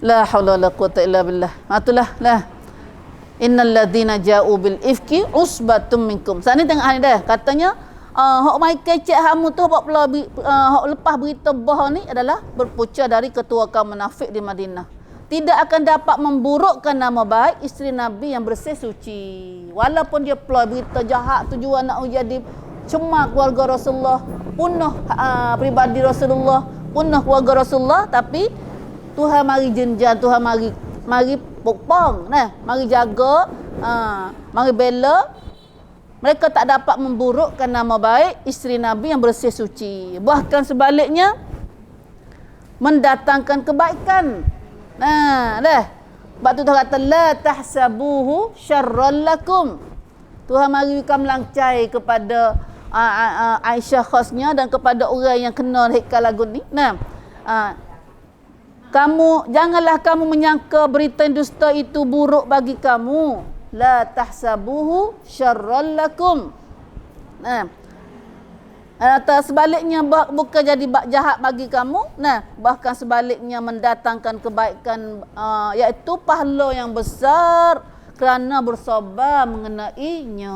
La haula wala quwata illa billah. Itulah lah. Innal ladzina ja'u bil ifki usbatum minkum. Sana tengok ni dah. Katanya hok mai kecek hamu tu hok lepas berita bohong ni adalah berpunca dari ketua kaum munafik di Madinah. Tidak akan dapat memburukkan nama baik isteri Nabi yang bersih suci. Walaupun dia ploy berita jahat tujuan nak jadi cemar keluarga Rasulullah, punah pribadi Rasulullah, punah keluarga Rasulullah, tapi Tuhan mari jenjang, Tuhan mari pokpong, mari jaga, mari bela. Mereka tak dapat memburukkan nama baik isteri Nabi yang bersih suci. Bahkan sebaliknya mendatangkan kebaikan. Nah, dah. Sebab tu Tuhan kata la tahsabuhu syarran lakum. Tuhan mari kam langcai kepada Aisyah khasnya dan kepada orang yang kenal hikal lagu ni. Nah, janganlah kamu menyangka berita dusta itu buruk bagi kamu. La tahsabuhu syarral lakum. Nah, atau sebaliknya bukan jadi jahat bagi kamu. Nah, bahkan sebaliknya mendatangkan kebaikan, iaitu pahala yang besar kerana bersabar mengenainya.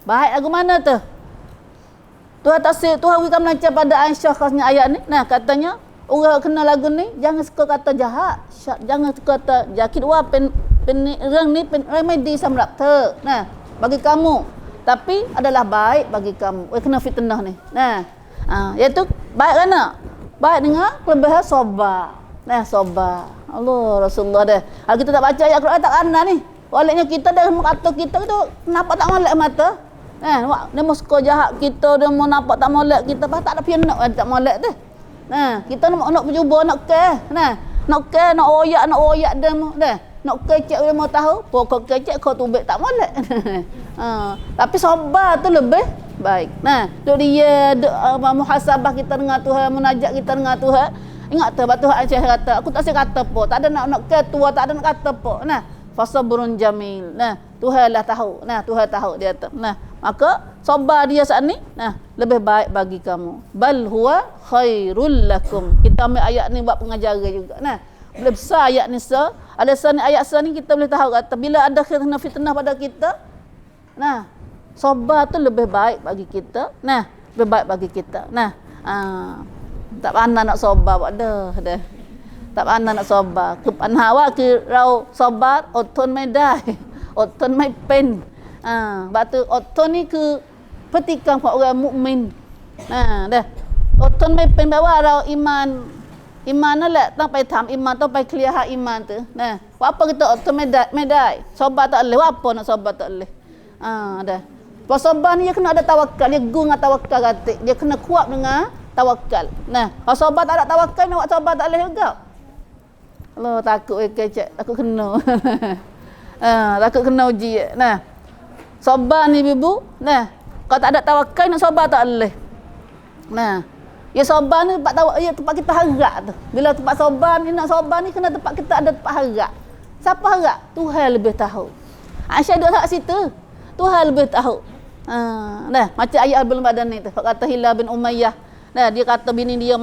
Baik lagu mana tu? Tuhan tafsir, Tuhan berikan melancar pada Aisyah khasnya ayat ni. Nah, katanya orang kenal lagu ni jangan suka kata jahat, jangan suka kata jakit wah rang ni remedi samrak te. Nah, bagi kamu, tapi adalah baik bagi kamu. Kena fitnah ni. Nah, iaitu baik kerana baik dengan kelebihan sabar. Nah, sabar. Allah Rasulullah dah. Kalau kita tak baca ayat Quran tak kena ni. Waliknya kita dah kata kita tu kenapa tak molek mata? Dia mau suka jahat kita, dia mau nampak tak molek kita, pas tak ada pian nak tak molek tu. Nah, kita nak berjumpa nak ke. Nah, nak oyak dia dah. Nak kecek dia mau tahu, pokok kecek kau tubik tak molek. Tapi sabar tu lebih baik. Nah, tu dia muhasabah kita dengan Tuhan, munajat kita dengan Tuhan. Ingat tu Tuhan Aisyah kata, aku tak saya kata apa, tak ada nak ke tua, tak ada nak kata apa. Nah, fasabrun jamil. Nah, Tuhan lah tahu. Nah, Tuhan tahu dia tu. Nah, maka sabar dia saat ni, nah, lebih baik bagi kamu. Bal huwa khairul lakum. Kita ambil ayat ni buat pengajaran juga. Nah, boleh besar ayat ni alasan ayat ni kita boleh tahu kata bila ada fitnah pada kita, nah, sabar tu lebih baik bagi kita. Nah, lebih baik bagi kita. Nah, tak pandai nak sabar buat dah. Tak pandai nak sabar. Kepanhawa ke rau sabar, otun mai dai. Otun mai pen. Batu otun ni ke petikan buat orang mukmin. Dah. Otun mai pen bawa rau iman. Iman lah, tak payah tham iman, tak payah clear hak iman tu. Nah, apa kita otun medai. Sabar tak boleh, apa nak sabar tak boleh. Dah. Pas sabar ni dia kena ada tawakal, dia guna tawakal katik. Dia kena kuat dengan tawakal. Nah, kalau sabar tak ada tawakal, nak buat sabar tak boleh juga. Allah takut kecek, takut kena. Takut kena uji. Nah, sabar ni ibu, nah, kalau tak ada tawakal nak sabar tak boleh. Nah, ya sabar ni tempat kita harap tu. Bila tempat sabar ni nak sabar ni kena tempat kita ada tempat harap. Siapa harap? Tuhan lebih tahu. Aisyah duduk kat situ. Tuhan lebih tahu. Nah, macam ayat belum pada ni tu. Kata Hilal bin Umayyah. Nah, dia kata bini dia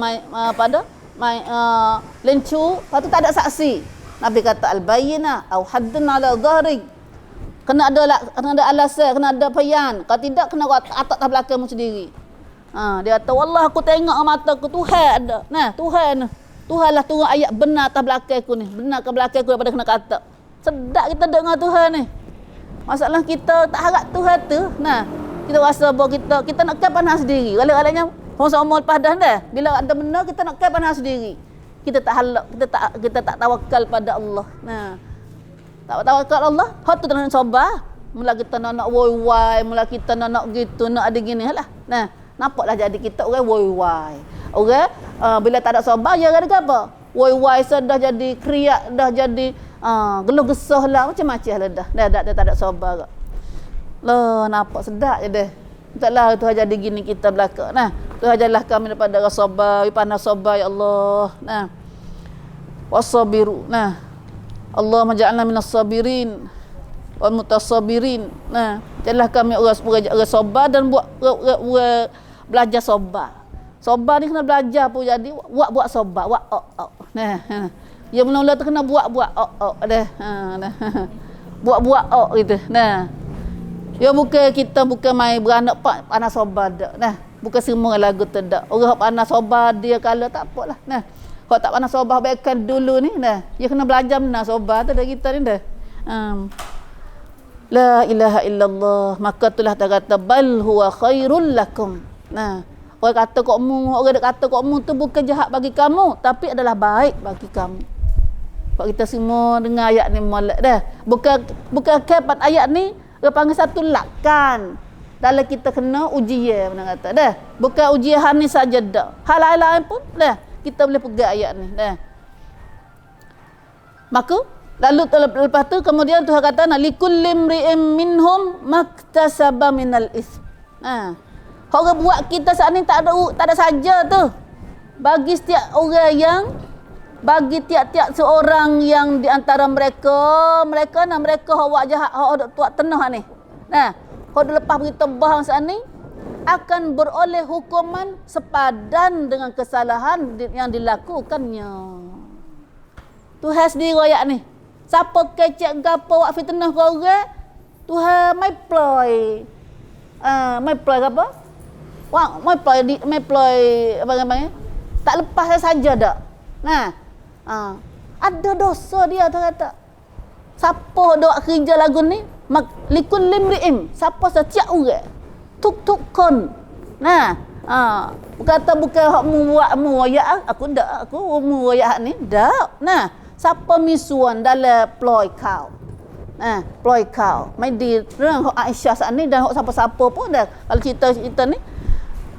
lencu, lepas tu tak ada saksi. Nabi kata al-bayyinah au haddun ala dhahri. Kena ada alasan, kena ada bayan. Kalau tidak kena atak tak belakangmu sendiri. Dia kata wallah aku tengok mata aku Tuhan ada. Nah, Tuhan lah turun ayat benar atas belakang aku ni. Benar ke belakang aku daripada kena kata. Sedap kita dengar Tuhan ni. Masalah kita tak harap Tuhan tu. Nah, kita rasa bahawa kita nak kan panas sendiri. Kalau-kalanya masa umur lepas dah. Bila ada benar kita nak kan panas sendiri. Kita tak halak, kita tak tawakal pada Allah. Nah, tak tawakal Allah, hak tu nak sabar. Mula kita nak woi-woi, mula kita nak gitu, nak ada gini lah. Nah, nampaklah jadi kita orang woi-woi. Orang bila tak ada sabar ya ada apa? Woi-woi sudah jadi kriak, dah jadi geluh gesah lah, macam-macam lah dah. Dah tak ada sabar. Lah nampak sedap je deh. Taklah Tuhan jadi gini kita belaka. Nah, Tuhan jadilah kami daripada rasa sabar, pandai sabar ya Allah. Nah. Wasabiru. Nah. Allah maj'alna minas sabirin wal mutasabirin. Nah, jadilah kami orang sabar dan buat belajar sabar. Sabar ni kena belajar pun jadi buat sabar, Nah. Yang mula-mula tu kena buat dah. Nah. Buat gitu. Nah. Ya bukan main beranak panas sabar dak. Nah, bukan semua lagu tu dak. Orang panas sabar dia kalau tak apalah. Nah, kalau tak panas sabar baikkan dulu ni, nah, dia kena belajar benar sabar tu dah kita ni dah. La ilaha illallah. Maka itulah dia kata bal huwa khairul lakum. Nah, orang kata kok mu tu bukan jahat bagi kamu, tapi adalah baik bagi kamu. Kalau kita semua dengar ayat ni molek dah. Bukan kepat ayat ni dia panggil satu lakan. Dalam kita kena ujian mana kata dah. Bukan ujian ni saja dah. Hal lain pun dah kita boleh pegang ayat ni dah. Maka lalu lepas tu kemudian Tuhan kata likullim ri'im minhum maktasaba minal ism. Orang buat kita saat ni tak ada saja tu. Bagi setiap orang yang bagi tiap-tiap seorang yang di antara mereka awak jahat, awak tuak tenah ni. Nah, kalau lepas berita bahang saat ni akan beroleh hukuman sepadan dengan kesalahan yang dilakukannya. Tuhan sendiri royak ni. Siapa kecek gapo wak fitnah kau orang, Tuhan mai ploy. Mai ploy apa? Wak mai ploy apa tak lepas saja dak. Nah, ada dosa dia tu kata. Siapa dok kerja lagu ni? Likul limri'im. Siapa setiap orang tuk kon. Nah, kata bukan hak mu buat mu royak aku ndak, aku mu royak ni ndak. Nah, siapa misuan dalam ploy kau. Nah, ploy kau. Mai di rang hak Aisyah saat ni dan hak siapa-siapa pun dah. Kalau cerita ni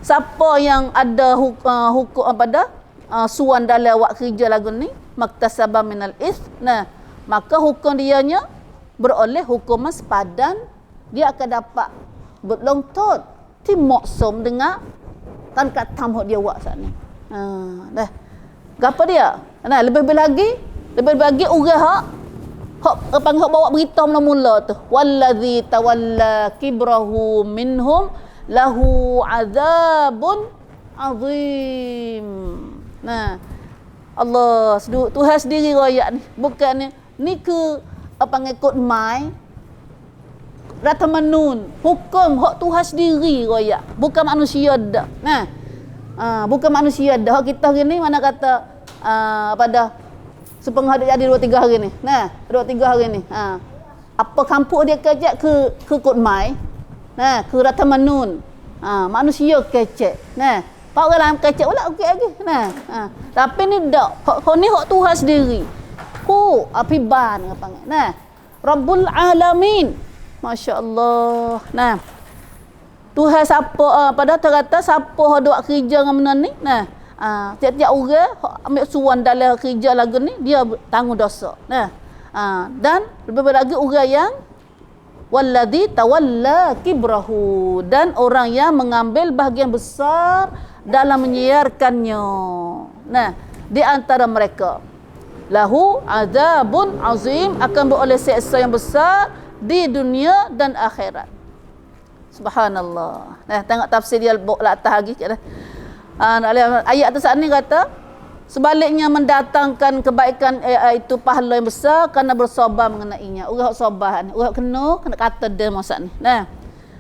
siapa yang ada hukum apa dah suan dalam wak kerja lagu ni maktasaba minal is. Nah, maka hukum dianya beroleh hukuman sepadan, dia akan dapat berlongtot timoksum dengan kan katam hok dia buat saat ni. Dah. Gapo dia? Nah, lebih lagi orang hak panggil hak bawa berita mula-mula tu. Wallazi tawalla kibrahu minhum lahu azabun azim. Nah, Allah Tuhan sendiri royak ni. Bukan ni ke apa ngikut mai Ratamanun, hukum hak Tuhan sendiri royak, bukan manusia dak. Nah, bukan manusia dak. Hak kita hari ni mana kata pada sepengah jadi 2-3 hari ni. Nah, 2-3 hari ni. Apa kampung dia kecek ke kod mai. Nah, ke Ratamanun. Manusia kecek. Nah, pak orang lain kecek pula okey lagi. Nah, tapi ni dak. Hak ni hak Tuhan sendiri. Apiban apa panggil. Nah, Rabbul Alamin. Masya Allah. Nah, Tuhan siapa pada terkata siapa hok dok kerja dengan benda ni. Nah, tiap-tiap orang ambil suan dalam kerja lagu ni dia tanggung dosa. Nah, dan lebih lagi orang yang wallazi tawalla kibrahu, dan orang yang mengambil bahagian besar dalam menyiarkannya. Nah, di antara mereka lahu azabun azim, akan beroleh siksa yang besar di dunia dan akhirat. Subhanallah. Nah, tengok tafsir dia lah atas lagi. Ayat tu saat ni kata sebaliknya mendatangkan kebaikan itu pahala yang besar kerana bersabar mengenainya. Orang sabar ni, orang kena kata dia masa ni. Nah,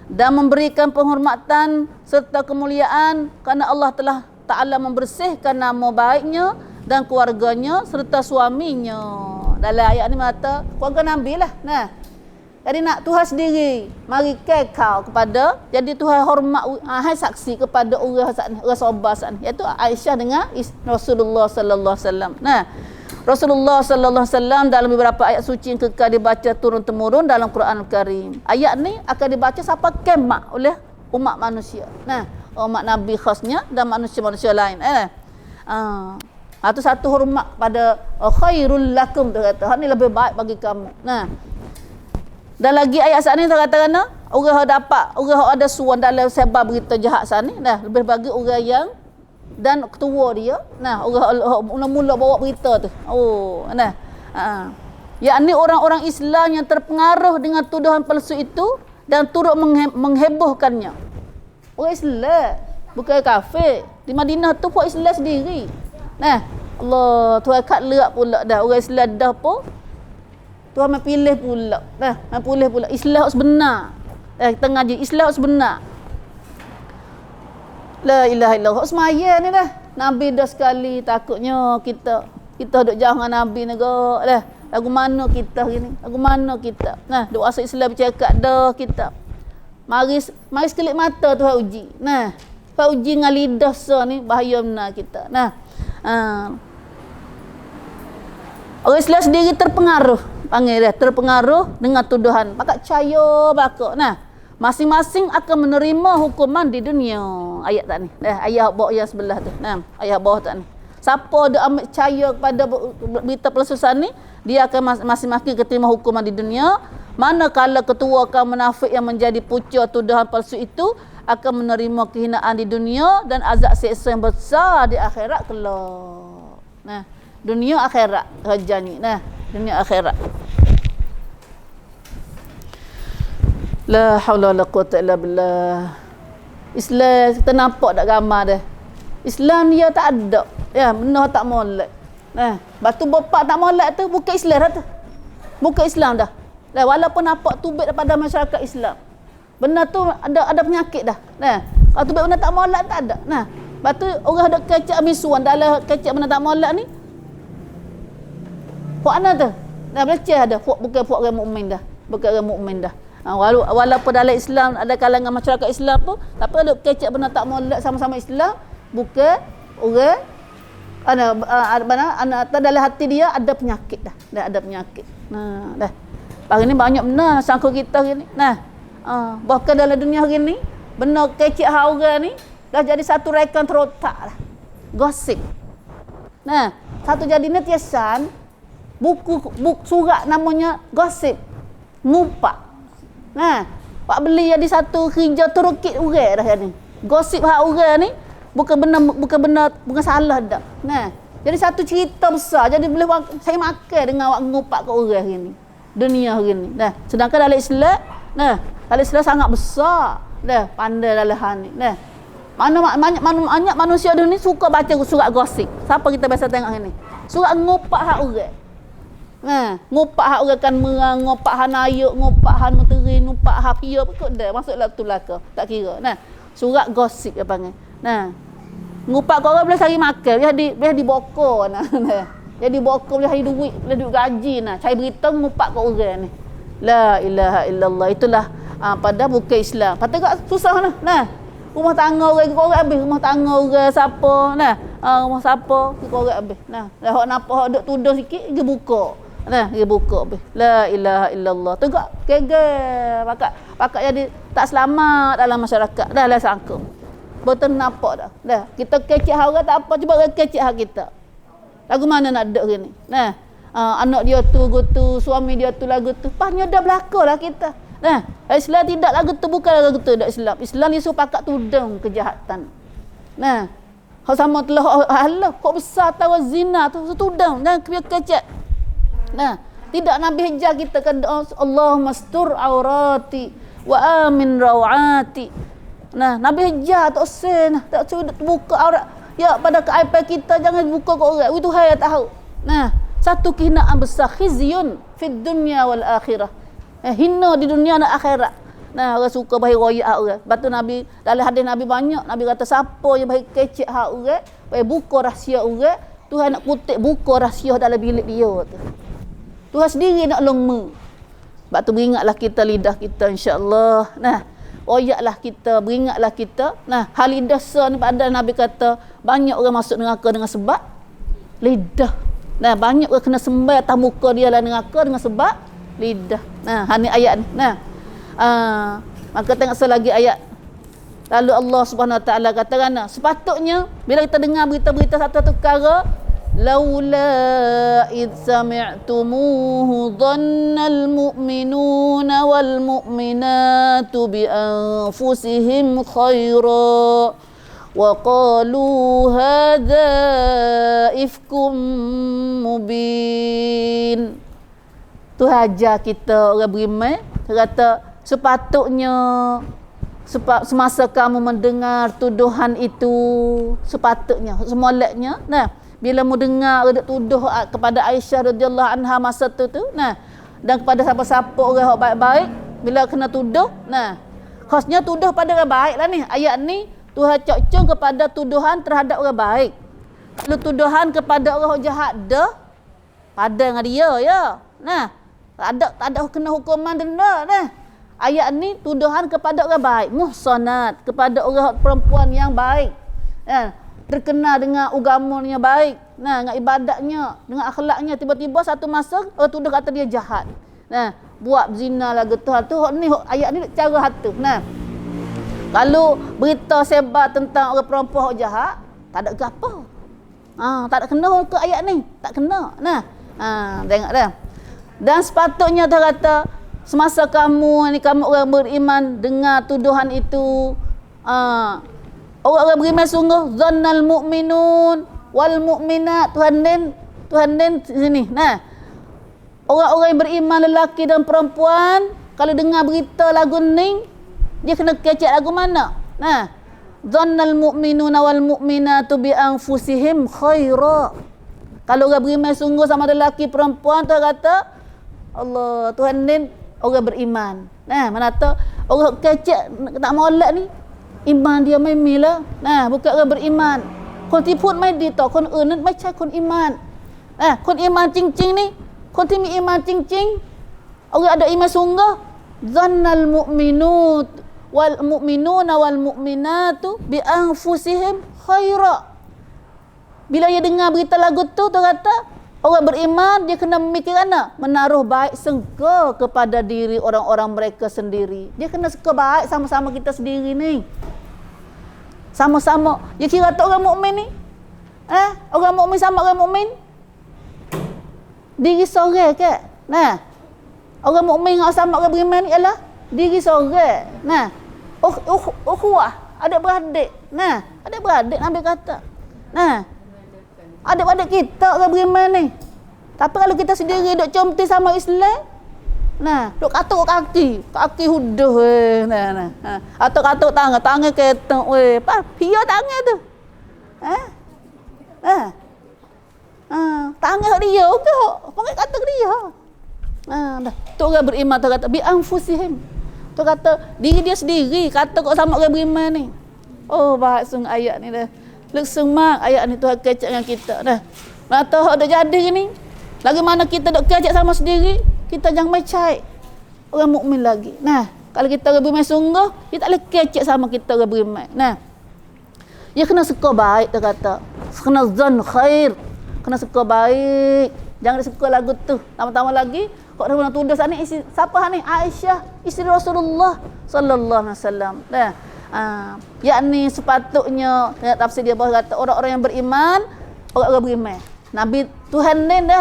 dan memberikan penghormatan serta kemuliaan kerana Allah telah Ta'ala membersihkan nama baiknya dan keluarganya serta suaminya. Dalam ayat ni kata keluarga Nabi lah. Nah, jadi nak Tuhan sendiri mari kekal kepada, jadi Tuhan hormat hai saksi kepada orang sahabat saat ni, iaitu Aisyah dengan Rasulullah sallallahu alaihi wasallam. Nah, Rasulullah sallallahu alaihi wasallam dalam beberapa ayat suci yang kekal dibaca turun temurun dalam Quran Al-Karim. Ayat ni akan dibaca sampai kiamat oleh umat manusia. Nah, umat Nabi khasnya dan manusia-manusia lain. Itu satu hormat pada khairul lakum, dia kata. Hak ni lebih baik bagi kamu. Nah, dan lagi ayat saat ni katakan orang dapat, orang ada suan dalam sebab berita jahat saat ni. Nah, lebih bagi orang yang dan ketua dia. Nah, orang mula-mula bawa berita tu. Oh, nah. Yakni orang-orang Islam yang terpengaruh dengan tuduhan palsu itu dan turut menghebohkannya. Orang Islam, bukan kafir. Di Madinah tu pun Islam sendiri. Nah, Allah Tuhan kat lerak pula dah orang Islam dah pun Tuhan pilih pula. Dah, pilih pula Islam sebenar. Kita ngaji Islam sebenar. La ilaha illallah. Semaya ni dah. Nabi dah sekali, takutnya kita duk jauh dengan Nabi ni go. Dah, lagu mana kita gini? Lagu mana kita? Nah, duk asal Islam bercakap dah kita. Mari sekelip mata Tuhan uji. Nah, Tuhan uji dengan lidah ni bahaya benar kita. Nah, orang Islam sendiri terpengaruh. Panggil dia terpengaruh dengan tuduhan. Pakat caya bakak. Nah, masing-masing akan menerima hukuman di dunia. Ayat tak ni. Ayat bawah yang sebelah tu. Nah, ayat bawah tak ni. Siapa dia ambil caya kepada berita pelasusan ni, dia akan masing-masing keterima hukuman di dunia. Manakala ketua kaum munafik yang menjadi pucuk tuduhan palsu itu akan menerima kehinaan di dunia dan azab seksa yang besar di akhirat kelak. Nah, dunia akhirat kerja ni. Nah, dunia akhirat. La haula wala quwwata illa billah. Islam kita nampak tak gambar dia. Islam dia tak ada. Ya, benar tak molek. Nah, batu bapak tak molek tu bukan Islam dah tu. Bukan Islam dah. Lah walaupun nampak tubik daripada masyarakat Islam. Benar tu ada penyakit dah. Nah, kalau tubik benar tak molek tak ada. Nah, batu orang ada kecak misuan dalam kecak benar tak molek ni. Puak mana tu? Nah, beleceh ada. Bukan puak orang mukmin dah. Bukan orang mukmin dah. Walaupun dalam Islam ada kalangan masyarakat Islam tu, tapi ada kecek benar tak molek sama-sama Islam, bukan orang dalam hati dia ada penyakit dah. Dah ada penyakit. Nah, dah. Hari ni banyak benar sangka kita hari ni. Nah, bahkan dalam dunia hari ni, benar kecek hal orang ni dah jadi satu rekan terotak lah. Gosip. Nah, satu jadi netizen buku surat namanya gosip. Ngupak. Nah, pak beli jadi satu kerja terukit orang dah ni. Gosip hak orang ni bukan benar salah dak. Nah, jadi satu cerita besar. Jadi boleh saya makan dengan awak ngupak ke orang hari ni. Dunia hari ni. Nah, sedangkan dalam Islam, nah, dalam Islam sangat besar. Dah, pandai dalam hal ni. Nah. Banyak manusia dunia ni suka baca surat gosip. Siapa kita biasa tengok hari ni? Surat ngupak hak orang. Nah, ngopak hak orang kan merang, ngopak hak nayuk, ngopak hak menteri, ngopak hak pia pun dah masuklah tu laka. Tak kira. Nah, surat gosip dia panggil. Nah, ngopak kau orang boleh cari makan, boleh dibokor nah. Jadi bokor boleh hari duit, boleh duit gaji nah. Cari berita ngopak kau orang ni. La ilaha illallah. Itulah pada bukan Islam. Patut susah nah. Nah, rumah tangga orang korang habis, rumah tangga orang siapa nah. Rumah siapa korang habis. Nah, dah hok nampak hok duk tuduh sikit dia buka. Nah, dia buka habis. La ilaha illallah. Tengok geger pakak jadi tak selamat dalam masyarakat. Dah lah sangka. Betul nampak dah. Dah, kita kecek hak orang tak apa, cuba orang kecek hak kita. Lagu mana nak dek ni? Nah, anak dia tu gutu, suami dia tu lagu tu. Pahnya dah berlakulah kita. Nah, Islam tidak lagu tu, bukan lagu tu dak Islam. Islam ni suruh pakak tudung kejahatan. Nah, hak sama telah halah, kok besar tahu zina tu tudung dan kecek. Nah, tidak Nabi hijau kita kan doa Allahumma stur aurati wa amin rawati. Nah, Nabi hijau tak sen, tak suruh buka aurat. Ya, pada keaiban kita jangan buka ke orang. Itu hai tahu. Nah, satu kehinaan besar, khizyun fid dunya wal akhirah. Hina di dunia dan akhirat. Nah, orang suka bahi royak hak orang. Batu Nabi dalam hadis Nabi banyak, Nabi kata siapa yang bahi kecek hak orang, bahi buka rahsia orang, Tuhan nak kutip buka rahsia dalam bilik dia tu. Tuhan sendiri nak longmu. Sebab tu beringatlah kita lidah kita insya-Allah. Nah, royaklah kita, beringatlah kita. Nah, hal lidah ni pada Nabi kata banyak orang masuk neraka dengan sebab lidah. Nah, banyak orang kena sembah atas muka dia lah neraka dengan sebab lidah. Nah, ni ayat ni. Nah. Maka tengok selagi ayat. Lalu Allah Subhanahu Wa Taala katakan, sepatutnya bila kita dengar berita-berita satu perkara, laula id sami'tumuhu dhannal mu'minuna wal mu'minatu bi anfusihim khaira wa qalu hadza ifkum mubin. Tu ajar kita orang beriman, kata sepatutnya semasa kamu mendengar tuduhan itu, sepatutnya semoleknya nah bila mu dengar ada tuduh kepada Aisyah radhiyallahu anha masa tu nah, dan kepada siapa-siapa orang yang baik-baik bila kena tuduh nah, khasnya tuduh pada orang baik lah ni. Ayat ni Tuhan cocok kepada tuduhan terhadap orang baik. Kalau tuduhan kepada orang jahat dah pada dengan dia ya. Nah, tak ada kena hukuman denda nah. Ayat ni tuduhan kepada orang baik, muhsanat, kepada orang perempuan yang baik. Terkenal dengan agamanya baik, dengan ibadatnya, dengan akhlaknya, tiba-tiba satu masa orang tuduh kata dia jahat. Buat zina lah gitu. Tu ni ayat ni cara hatu. Kalau berita sebar tentang orang perempuan jahat, tak ada ke apa. Tak ada kena ke ayat ni, tak kena. Tengok dah. Dan sepatutnya dia kata semasa kamu orang beriman dengar tuduhan itu, Orang-orang beriman sungguh zannal mu'minun wal mu'minat. Tuhan din sini. Nah, orang-orang yang beriman lelaki dan perempuan kalau dengar berita lagu ni dia kena kecek lagu mana? Nah, zannal mu'minuna wal mu'minatu bi anfusihim khaira. Kalau orang beriman sungguh sama lelaki perempuan, Tuhan kata Allah, Tuhan din orang beriman. Nah, mana tahu orang kecek tak molek ni iman diaไม่มีแล้ว Nah, bukan orang beriman. คนที่พูดไม่ดีต่อคนอื่นนั้นไม่ใช่คนอีหม่าน คนอีหม่านจริงๆนี่คนที่มีอีหม่านจริงๆ orang ada iman sungguh zannal mu'minuna wal mu'minatu bi anfusihim khaira. Bila dia dengar berita lagu tu kata orang beriman dia kena memikir mana? Menaruh baik sangka kepada diri orang-orang mereka sendiri. Dia kena suka baik sama-sama kita sendiri ni. Sama-sama. Dia kira tak orang mukmin ni? Orang mukmin sama orang mukmin? Diri seorang ke? Nah. Orang mukmin sama orang beriman ni ialah diri seorang. Nah. Ukhuwah, adik-beradik. Nah, adik-beradik Nabi kata. Nah. Adik-adik kita orang beriman ni. Tapi kalau kita sendiri duk comti sama Islam, nah, duk katuk kaki huduh weh. Nah. Atuk-atuk tangan ketok weh. Pia tangan tu. Tangan dia ke? Pakai kata dia. Dah. Tu orang beriman tu kata bi anfusihim. Tu kata diri dia sendiri kata kok sama orang beriman ni. Oh, baik sung ayat ni dah. Langsung mak ayat ni Tuhan kecek dengan kita dah. Mata hak dah jadi ni. Lagi mana kita dok kecek sama sendiri, kita jangan macai orang mukmin lagi. Nah, kalau kita orang beriman sungguh, kita tak boleh kecek sama kita orang beriman. Nah. Dia kena suka baik dia kata. Kena zan khair. Kena suka baik. Jangan suka lagu tu. Tambah-tambah lagi, kok dah nak tuduh sana siapa ni? Aisyah, isteri Rasulullah sallallahu alaihi wasallam. Nah. Yakni sepatutnya tafsir dia bahawa kata orang-orang yang beriman, orang-orang beriman. Nabi Tuhan ni dah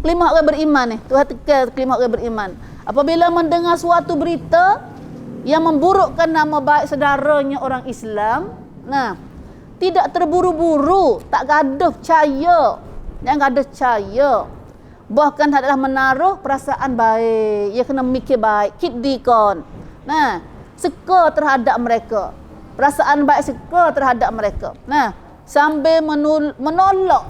kelima orang beriman ni. Tuhan tekan kelima orang beriman. Apabila mendengar suatu berita yang memburukkan nama baik saudaranya orang Islam, nah, tidak terburu-buru, tak gaduh percaya. Jangan gaduh percaya. Bahkan adalah menaruh perasaan baik. Ia kena mikir baik, kidikon. Nah, suka terhadap mereka. Perasaan baik suka terhadap mereka. Nah, sambil menolak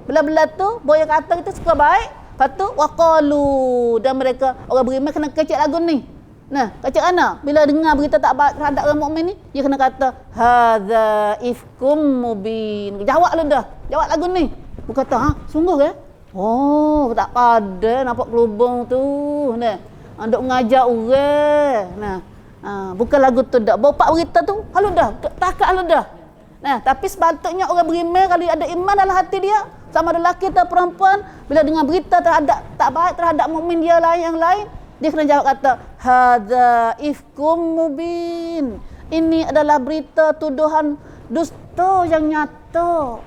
bela-bela tu, boya kata kita suka baik, lepas tu waqalu, dan mereka orang beriman kena kecek lagu ni. Nah, kecek mana? Bila dengar berita tak baik terhadap orang mukmin ni, dia kena kata hadza ifkum mubin. Jawab lagu ni. Bukan kata, sungguh ke? Oh, tak pada nampak kelubung tu. Nah, duk mengajar orang. Nah, bukan lagu tu dak. Bapak berita tu, halu dah, takak halu dah. Nah, tapi sepatutnya orang beriman kalau ada iman dalam hati dia, sama ada lelaki atau perempuan, bila dengar berita terhadap tak baik terhadap mukmin dia lain yang lain, dia kena jawab kata hadza ifkum mubin. Ini adalah berita tuduhan dusta yang nyata.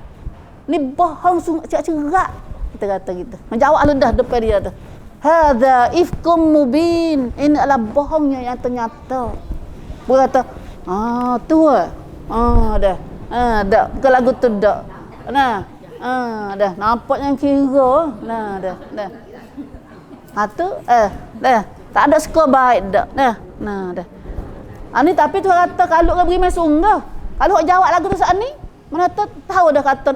Ni bohong cerak-cerak. Kita kata gitu. Menjawab halu dah depan dia tu. Hadza ifkum mubin. Ini adalah bohongnya yang ternyata. Dia kata, tu dah. Dah. Bukan lagu tu dah. Nah. Dah. Nampak yang kira. Nah, dah. Tu, dah. Tak ada skor baik dah. Nah, dah. Ni tapi tu kata kalau orang beriman sungguh. Kalau orang jawab lagu tu saat ni, mana tahu dah kata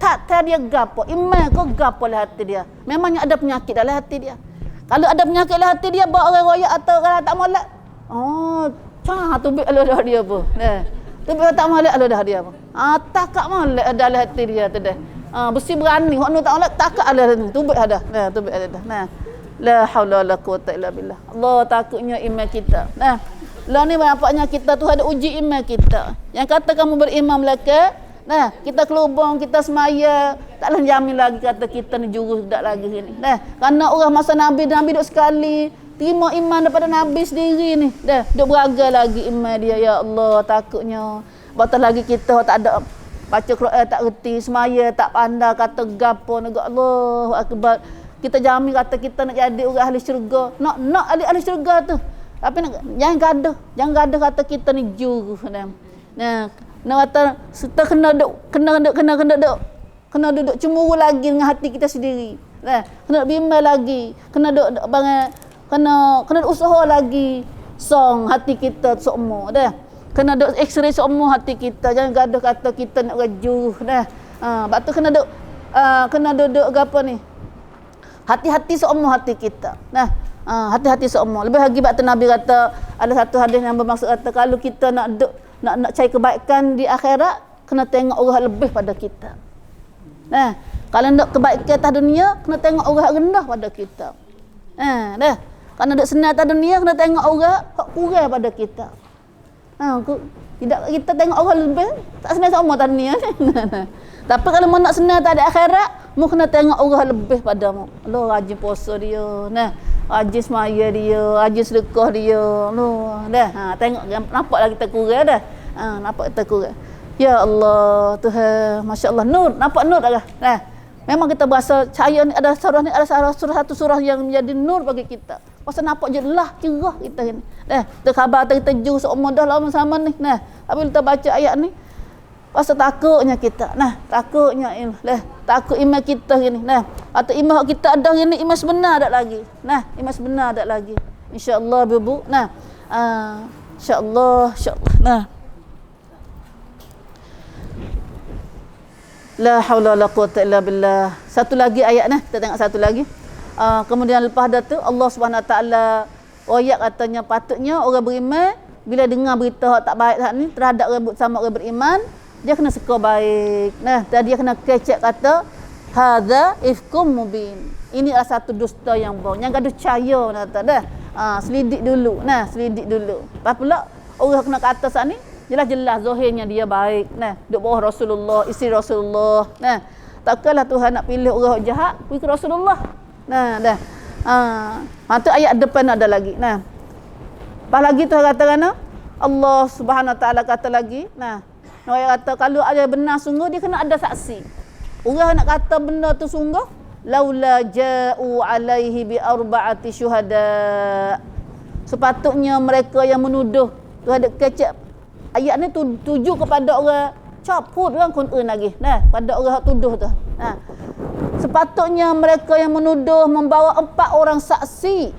tak dia gapo. Iman kau gapo lah hati dia. Memangnya ada penyakit dalam hati dia. Kalau ada penyakit dalam hati dia, bawa orang royak atau orang tak molek. Tubik alu dah dia apa. Tubik tak molek alu dah dia apa. Takak molek dalam hati dia tu dah. Besi berani. Hak nu tak molek takak ada ni. Tubik ada. Tubik ada dah. La haula wala quwata illa billah. Allah takutnya iman kita. Lah ni nampaknya kita tu ada uji iman kita. Yang kata kamu beriman Melaka, kita kelubung, kita semaya, taklah jamin lagi kata kita ni jurus tak lagi ni. Kerana orang masa Nabi duduk sekali, terima iman daripada Nabi sendiri ni. Duk beraga lagi iman dia, ya Allah, takutnya. Batal lagi kita tak ada baca Quran tak reti, semaya tak pandai kata gapo negak Allahu akbar. Kita jamin kata kita nak jadi orang ahli syurga. Nak ahli syurga tu. Tapi jangan gaduh kata kita ni juru. Nah, nak kata kita kena duduk cemburu lagi dengan hati kita sendiri. Nah, kena bimbang lagi, kena duduk bangai, kena usaha lagi song hati kita semua dah. Kena duk x-ray semua hati kita, jangan gaduh kata kita nak raju dah. Lepas tu kena duduk apa ni? Hati-hati semua hati kita. Nah, hati-hati semua. Lebih lagi waktu Nabi kata ada satu hadis yang bermaksud kata kalau kita nak cari kebaikan di akhirat, kena tengok orang lebih pada kita. Nah, kalau nak kebaikan atas dunia, kena tengok orang rendah pada kita. Dah. Kalau nak senang atas dunia, kena tengok orang kurang pada kita. Tidak kita tengok orang lebih, tak senang sama atas dunia. Tapi kalau mau nak senang tak ada akhirat, mu kena tengok orang lebih padamu. Allah rajin puasa dia, rajin semaya dia, rajin sedekah dia. Allah, tengok nampaklah kita kurang dah. Nampak kita kurang. Ya Allah, Tuhan, masya-Allah, nur, nampak nur dah. Memang kita berasa cahaya ni ada satu surah yang menjadi nur bagi kita. Pasal nampak jelas cerah kita ni. Kita khabar kita ju seumur dah lama sama ni. Apabila kita baca ayat ni, pasal takutnya kita. Takutnya takut iman kita ni. Atau iman kita ada ni iman sebenar tak lagi. Iman sebenar tak lagi. Insya-Allah Bu. Insya-Allah. La haula wala quwata illa billah. Satu lagi ayat ni, kita tengok satu lagi. Kemudian lepas dah tu Allah Subhanahu Wa Taala ayat katanya patutnya orang beriman bila dengar berita tak baik ni terhadap orang sama orang beriman, dia kena suka baik. Tadi dia kena kecek kata hadza ifkum mubin. Ini adalah satu dusta yang bohong. Yang gaduh percaya kata dah. Selidik dulu. Selidik dulu. Lepas pula orang kena kata saat ni jelas-jelas zahirnya dia baik. Duk bawah Rasulullah, isteri Rasulullah. Takkanlah Tuhan nak pilih orang jahat ikut Rasulullah. Dah. Tu ayat depan ada lagi. Lepas lagi Tuhan kata Allah Subhanahu Wa Taala kata lagi. Orang kata kalau ada benar sungguh dia kena ada saksi. Orang nak kata benda tu sungguh, laula ja'u alaihi bi arba'ati syuhada. Sepatutnya mereka yang menuduh Tuhan ada kecek ayat ni tuju kepada orang caput orang Quran lagi. Pada orang tuduh tu. Sepatutnya mereka yang menuduh membawa 4 orang saksi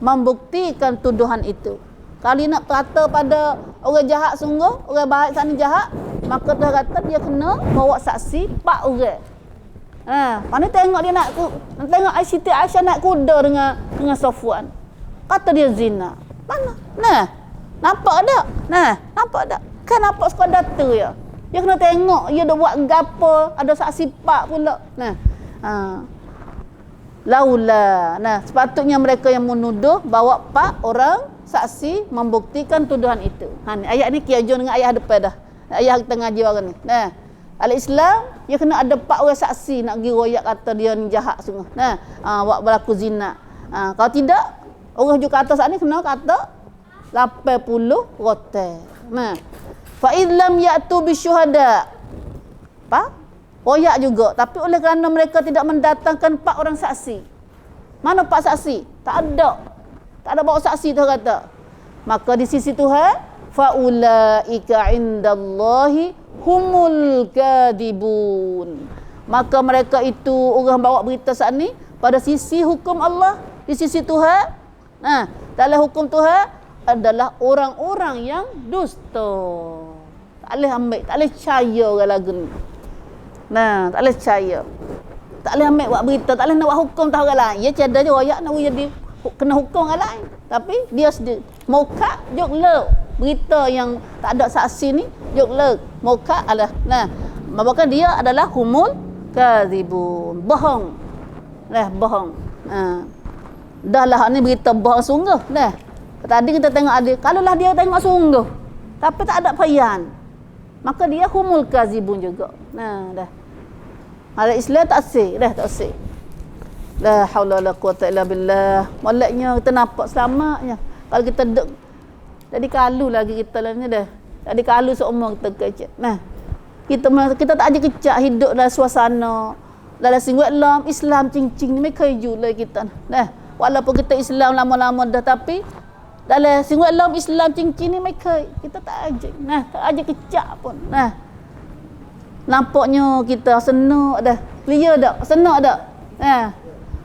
membuktikan tuduhan itu. Kalau nak kata pada orang jahat sungguh, orang baik sana jahat, maka Tuhan kata dia kena bawa saksi 4 orang. Mana tengok dia nak tengok Siti Aisyah nak kuda dengan Safwan. Kata dia zina. Mana? Nampak tak? Nampak tak? Kan nampak sekadar tu ya. Dia kena tengok dia dah buat gapo, ada saksi 4 pula. Laula. Sepatutnya mereka yang menuduh bawa 4 orang saksi membuktikan tuduhan itu. Ni ayat ni kiajo dengan ayat depan dah. Ayat kita ngaji orang ni. Al-Islam dia kena ada 4 orang saksi nak pergi royak kata dia ni jahat sungguh. Buat berlaku zina. Kalau tidak, orang juga kata saat ni kena kata 80 rotan. Fa idlam ya'tu bisyuhada. Royak juga. Tapi oleh kerana mereka tidak mendatangkan 4 orang saksi. Mana 4 saksi? Tak ada. Tak ada bawa saksi tu kata. Maka di sisi Tuhan, faulaika indallahi humul kadibun. Maka mereka itu orang bawa berita saat ni pada sisi hukum Allah, di sisi Tuhan. Dalam hukum Tuhan adalah orang-orang yang dusta. Tak boleh ambil, tak boleh percaya orang lagu ni. Tak boleh percaya. Tak boleh ambil buat berita, tak boleh nak buat hukum tahu orang lain. Ya tiada je royak nak jadi kena hukum orang lain. Tapi dia sendiri moka jok le berita yang tak ada saksi ni jok le moka adalah maka dia adalah humul kadzibun, bohong. Bohong. Dah lah ni berita bohong sungguh dah. Tadi kita tengok ada, kalaulah dia tengok sungguh tapi tak ada payan, maka dia humul kadzibun juga. Dah. Al Islam tak sih, tak sih. La haula wala quwata illa billah. Moleknya kita nampak selamatnya. Kalau kita duk jadi kalu lagi kita lah ni dah. Jadi kalu seumur kita kecek. Kita tak ada kecak hidup dalam suasana dalam singwetlam Islam cincin ni mai keju lah kita. Walaupun kita Islam lama-lama dah tapi dalam singkat dalam Islam cincin ni mereka kita tak ajak. Nah, tak ajak kecak pun. Nah. Nampaknya kita senang dah. Clear dak? Senang dak? Nah.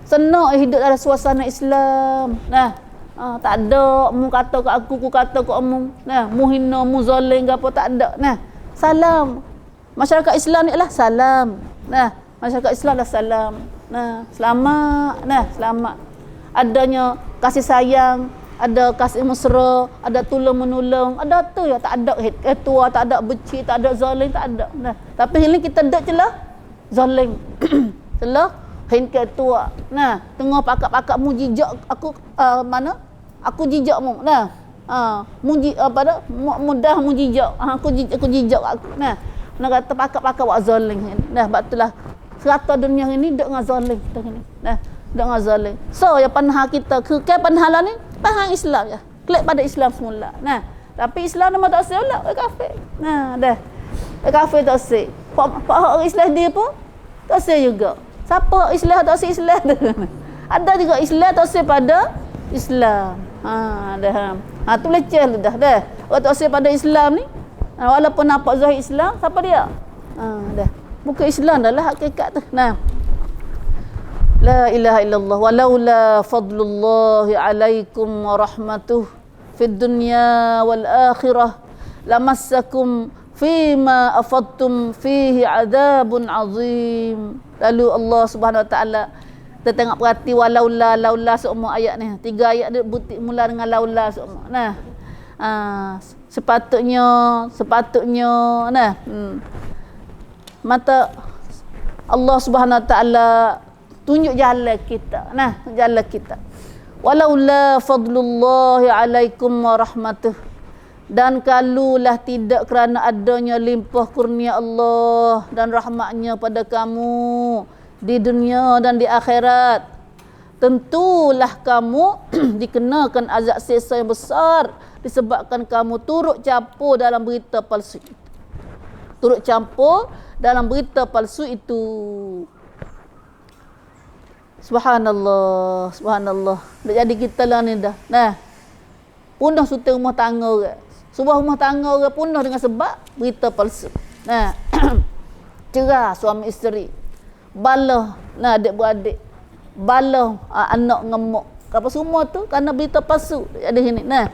Senang hidup dalam suasana Islam. Nah. Tak ada mu kata kat aku kata kat mu. Nah, mu hina, mu zalim ke apa tak ada. Nah. Salam. Masyarakat Islam ni lah salam. Nah, masyarakat Islam lah salam. Nah, selamat. Nah, selamat. Adanya kasih sayang, ada kasih mesra, ada tolong menolong, ada tu ya, tak ada tua, tak ada benci, tak ada zalim, tak ada. Nah, tapi ini kita dak celah zalim. Celah hin tua. Nah, tengah pakak-pakak mu jijak aku mana? Aku jijak mu. Nah, muji apa dah? Mudah mu jijak. Aku jijak aku. Nah, nak kata pakak-pakak buat zalim. Nah, batulah serata dunia ini dak dengan zalim kita ni. Nah, dak dengan zalim. So, ya panah kita ke panah lah ni faham Islam ya. Klik pada Islam semula. Nah, tapi Islam nama tak sah lah, kafir. Nah, dah. Kafir tak sah. Pak orang Islam dia pun tak sah juga. Siapa Islam tak sah Islam tu? Ada juga Islam tak sah pada Islam. Dah. Tu leceh tu dah. Orang tak sah pada Islam ni, walaupun nampak zahir Islam, siapa dia? Dah. Bukan Islam dah lah hakikat tu. Nah. La ilaha illallah walaula fadlullahi alaikum wa rahmatuh fid dunya wal akhirah lamassakum fima afadtum fihi adabun azim. Lalu Allah Subhanahu wa taala, kita tengok perhati laula semua ayat ni. 3 ayat dia mula dengan laula semua. Nah. Sepatutnya nah. Mata Allah Subhanahu wa taala tunjuk jalan kita. Nah, jalan kita. Walaula fadlullahi alaikum wa rahmatuh. Dan kalulah tidak kerana adanya limpah kurnia Allah dan rahmatnya pada kamu di dunia dan di akhirat, tentulah kamu dikenakan azab siksa yang besar disebabkan kamu turut campur dalam berita palsu. Turut campur dalam berita palsu itu. Subhanallah, subhanallah. Dah jadi kita lah ni dah. Nah. Punah sutai rumah tangga orang. Sebuah rumah tangga orang punah dengan sebab berita palsu. Nah. Cerah suami isteri. Balah nah adik-beradik. Balah anak ngemuk. Apa semua tu kerana berita palsu. Jadi sini. Nah.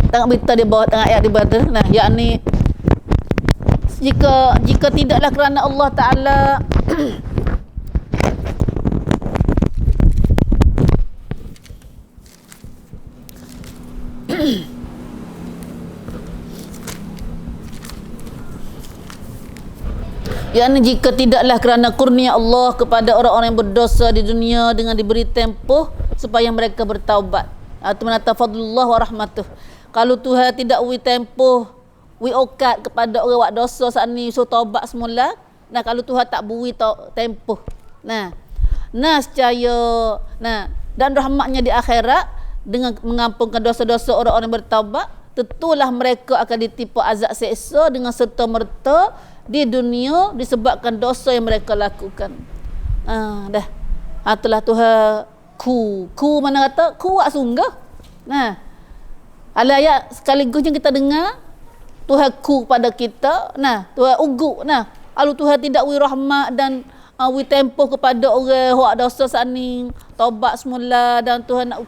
Tengok berita di bawah, tengok ayat di bawah tu. Nah, yakni jika tidaklah kerana Allah Taala yakni jika tidaklah kerana kurnia Allah kepada orang-orang yang berdosa di dunia dengan diberi tempoh supaya mereka bertaubat. Atau menata fadlullah wa rahmatuh. Kalau Tuhan tidak beri tempoh, beri okat kepada orang buat dosa saat ni suruh taubat semula. Nah, kalau Tuhan tak beri tempoh. Nah, secaya dan rahmatnya di akhirat dengan mengampunkan dosa-dosa orang-orang yang bertaubat, tentulah mereka akan ditipu azab seksa dengan serta-merta di dunia disebabkan dosa yang mereka lakukan. Itulah Tuhan ku mana kata kuat sungguh. Nah, ayat sekaligusnya kita dengar Tuhan ku pada kita. Nah, Tuhan ugu. Nah, kalau Tuhan tidak beri rahmat dan beri tempoh kepada orang buat dosa saat ni, taubat semula dan Tuhan nak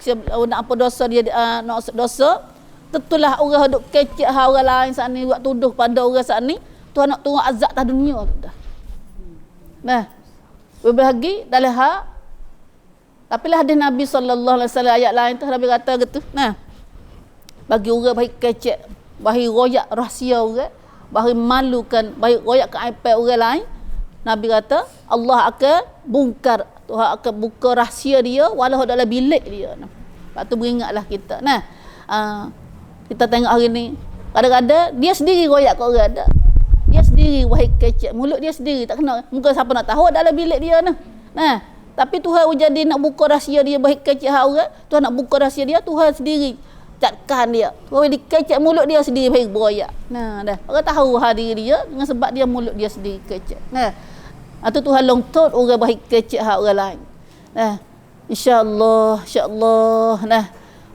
apa dosa dia nak dosa, tentulah orang duk kecek orang lain saat ni buat tuduh pada orang saat ni, Tuhan nak turun azab atas dunia tu dah. Nah, berbagi dalam tapi lah hadis Nabi sallallahu alaihi wasallam ayat lain tu Nabi kata gitu. Nah, bagi orang baik kecek, bagi royak rahsia orang, bagi malukan, bagi royak keaiban orang lain, Nabi kata Allah akan bongkar, Tuhan akan buka rahsia dia walau dalam bilik dia. Lepas tu beringatlah kita. Nah, kita tengok hari ni kadang-kadang dia sendiri royak kat orang ada. Dia sendiri wahai kecek, mulut dia sendiri tak kena, mungkin siapa nak tahu dalam bilik dia nah. Nah, tapi Tuhan jadi nak buka rahsia dia baik kecek orang, Tuhan nak buka rahsia dia, Tuhan sendiri catkan dia. Tuhan dikecek mulut dia sendiri baik beroyak. Nah, dah. Orang tahu diri dia dengan sebab dia mulut dia sendiri kecek. Nah, Atau Tuhan longtot orang baik kecil hak orang lain. Nah, insya-Allah. Nah,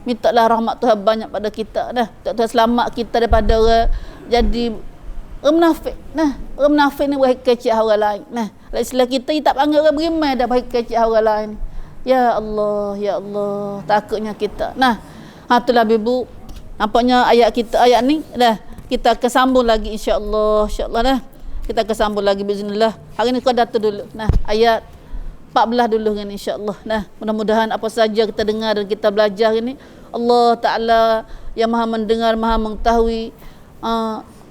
mintalah rahmat Tuhan banyak pada kita. Nah, Tuhan selamat kita daripada orang jadi orang munafik. Nah, orang munafik ni baik kecil hak orang lain. Nah, istilah kita tak panggil orang beriman dah baik kecil hak orang lain. Ya Allah, takutnya kita. Nah, itulah ibu. Nampaknya ayat ni dah kita akan sambung lagi insya-Allah dah. Kita akan sambung lagi bismillah. Hari ni kau datang dulu. Nah, ayat 14 dulu kan insya-Allah. Nah, mudah-mudahan apa saja kita dengar dan kita belajar ini Allah Taala yang Maha mendengar, Maha mengetahui.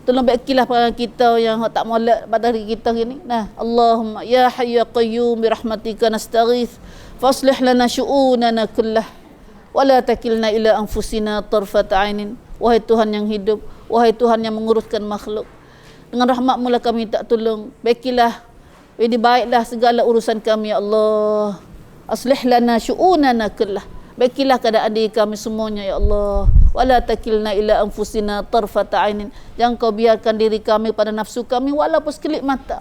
Tolong baikilah para kita yang tak molek pada hari kita ini. Nah, Allahumma ya hayyu ya qayyum bi rahmatika nastaghith faslih lana syu'unana kullah wa la takilna ila anfusina tarfat ainin. Wahai Tuhan yang hidup, wahai Tuhan yang menguruskan makhluk, dengan rahmat-Mu lah kami tak tolong. Baikilah, jadi baiklah segala urusan kami ya Allah. Aslih lana syu'unana kullah. Baikilah keadaan diri kami semuanya ya Allah. Wala takilna ila anfusina tarfata ainin. Jangan kau biarkan diri kami pada nafsu kami walaupun sekelip mata.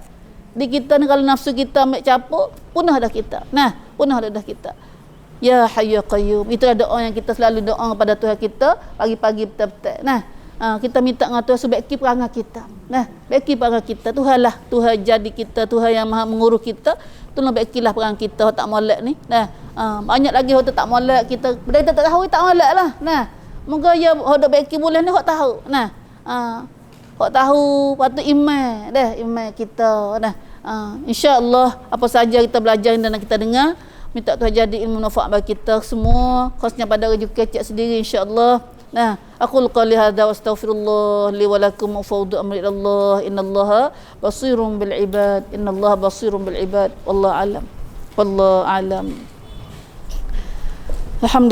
Di kita ni kalau nafsu kita ambil capuk, punah dah kita. Nah, punah dah kita. Ya Hayyu ya Qayyum. Itulah doa yang kita selalu doa kepada Tuhan kita pagi-pagi petang-petang. Nah, kita minta dengan Tuhan sebaiki perangai kita. Nah, baiki perangai kita. Tuhan jadi kita, Tuhan yang Maha mengurus kita. Tolong baikilah perangai kita tak molek ni. Nah, banyak lagi orang tak molek kita. Bila kita tak tahu tak molek lah. Nah, moga ya hok baiki boleh ni hok tahu. Nah, hok tahu patut iman dah, iman kita. Nah, insya-Allah apa saja kita belajar dan kita dengar, minta Tuhan jadi ilmu manfaat bagi kita semua, khususnya pada rezeki kecil sendiri insya-Allah. Nah, aqul qali hadza wa astaghfirullah li wa lakum wa fawdu amri ilallah innallaha basirun bil ibad wallahu alam alhamdulillah.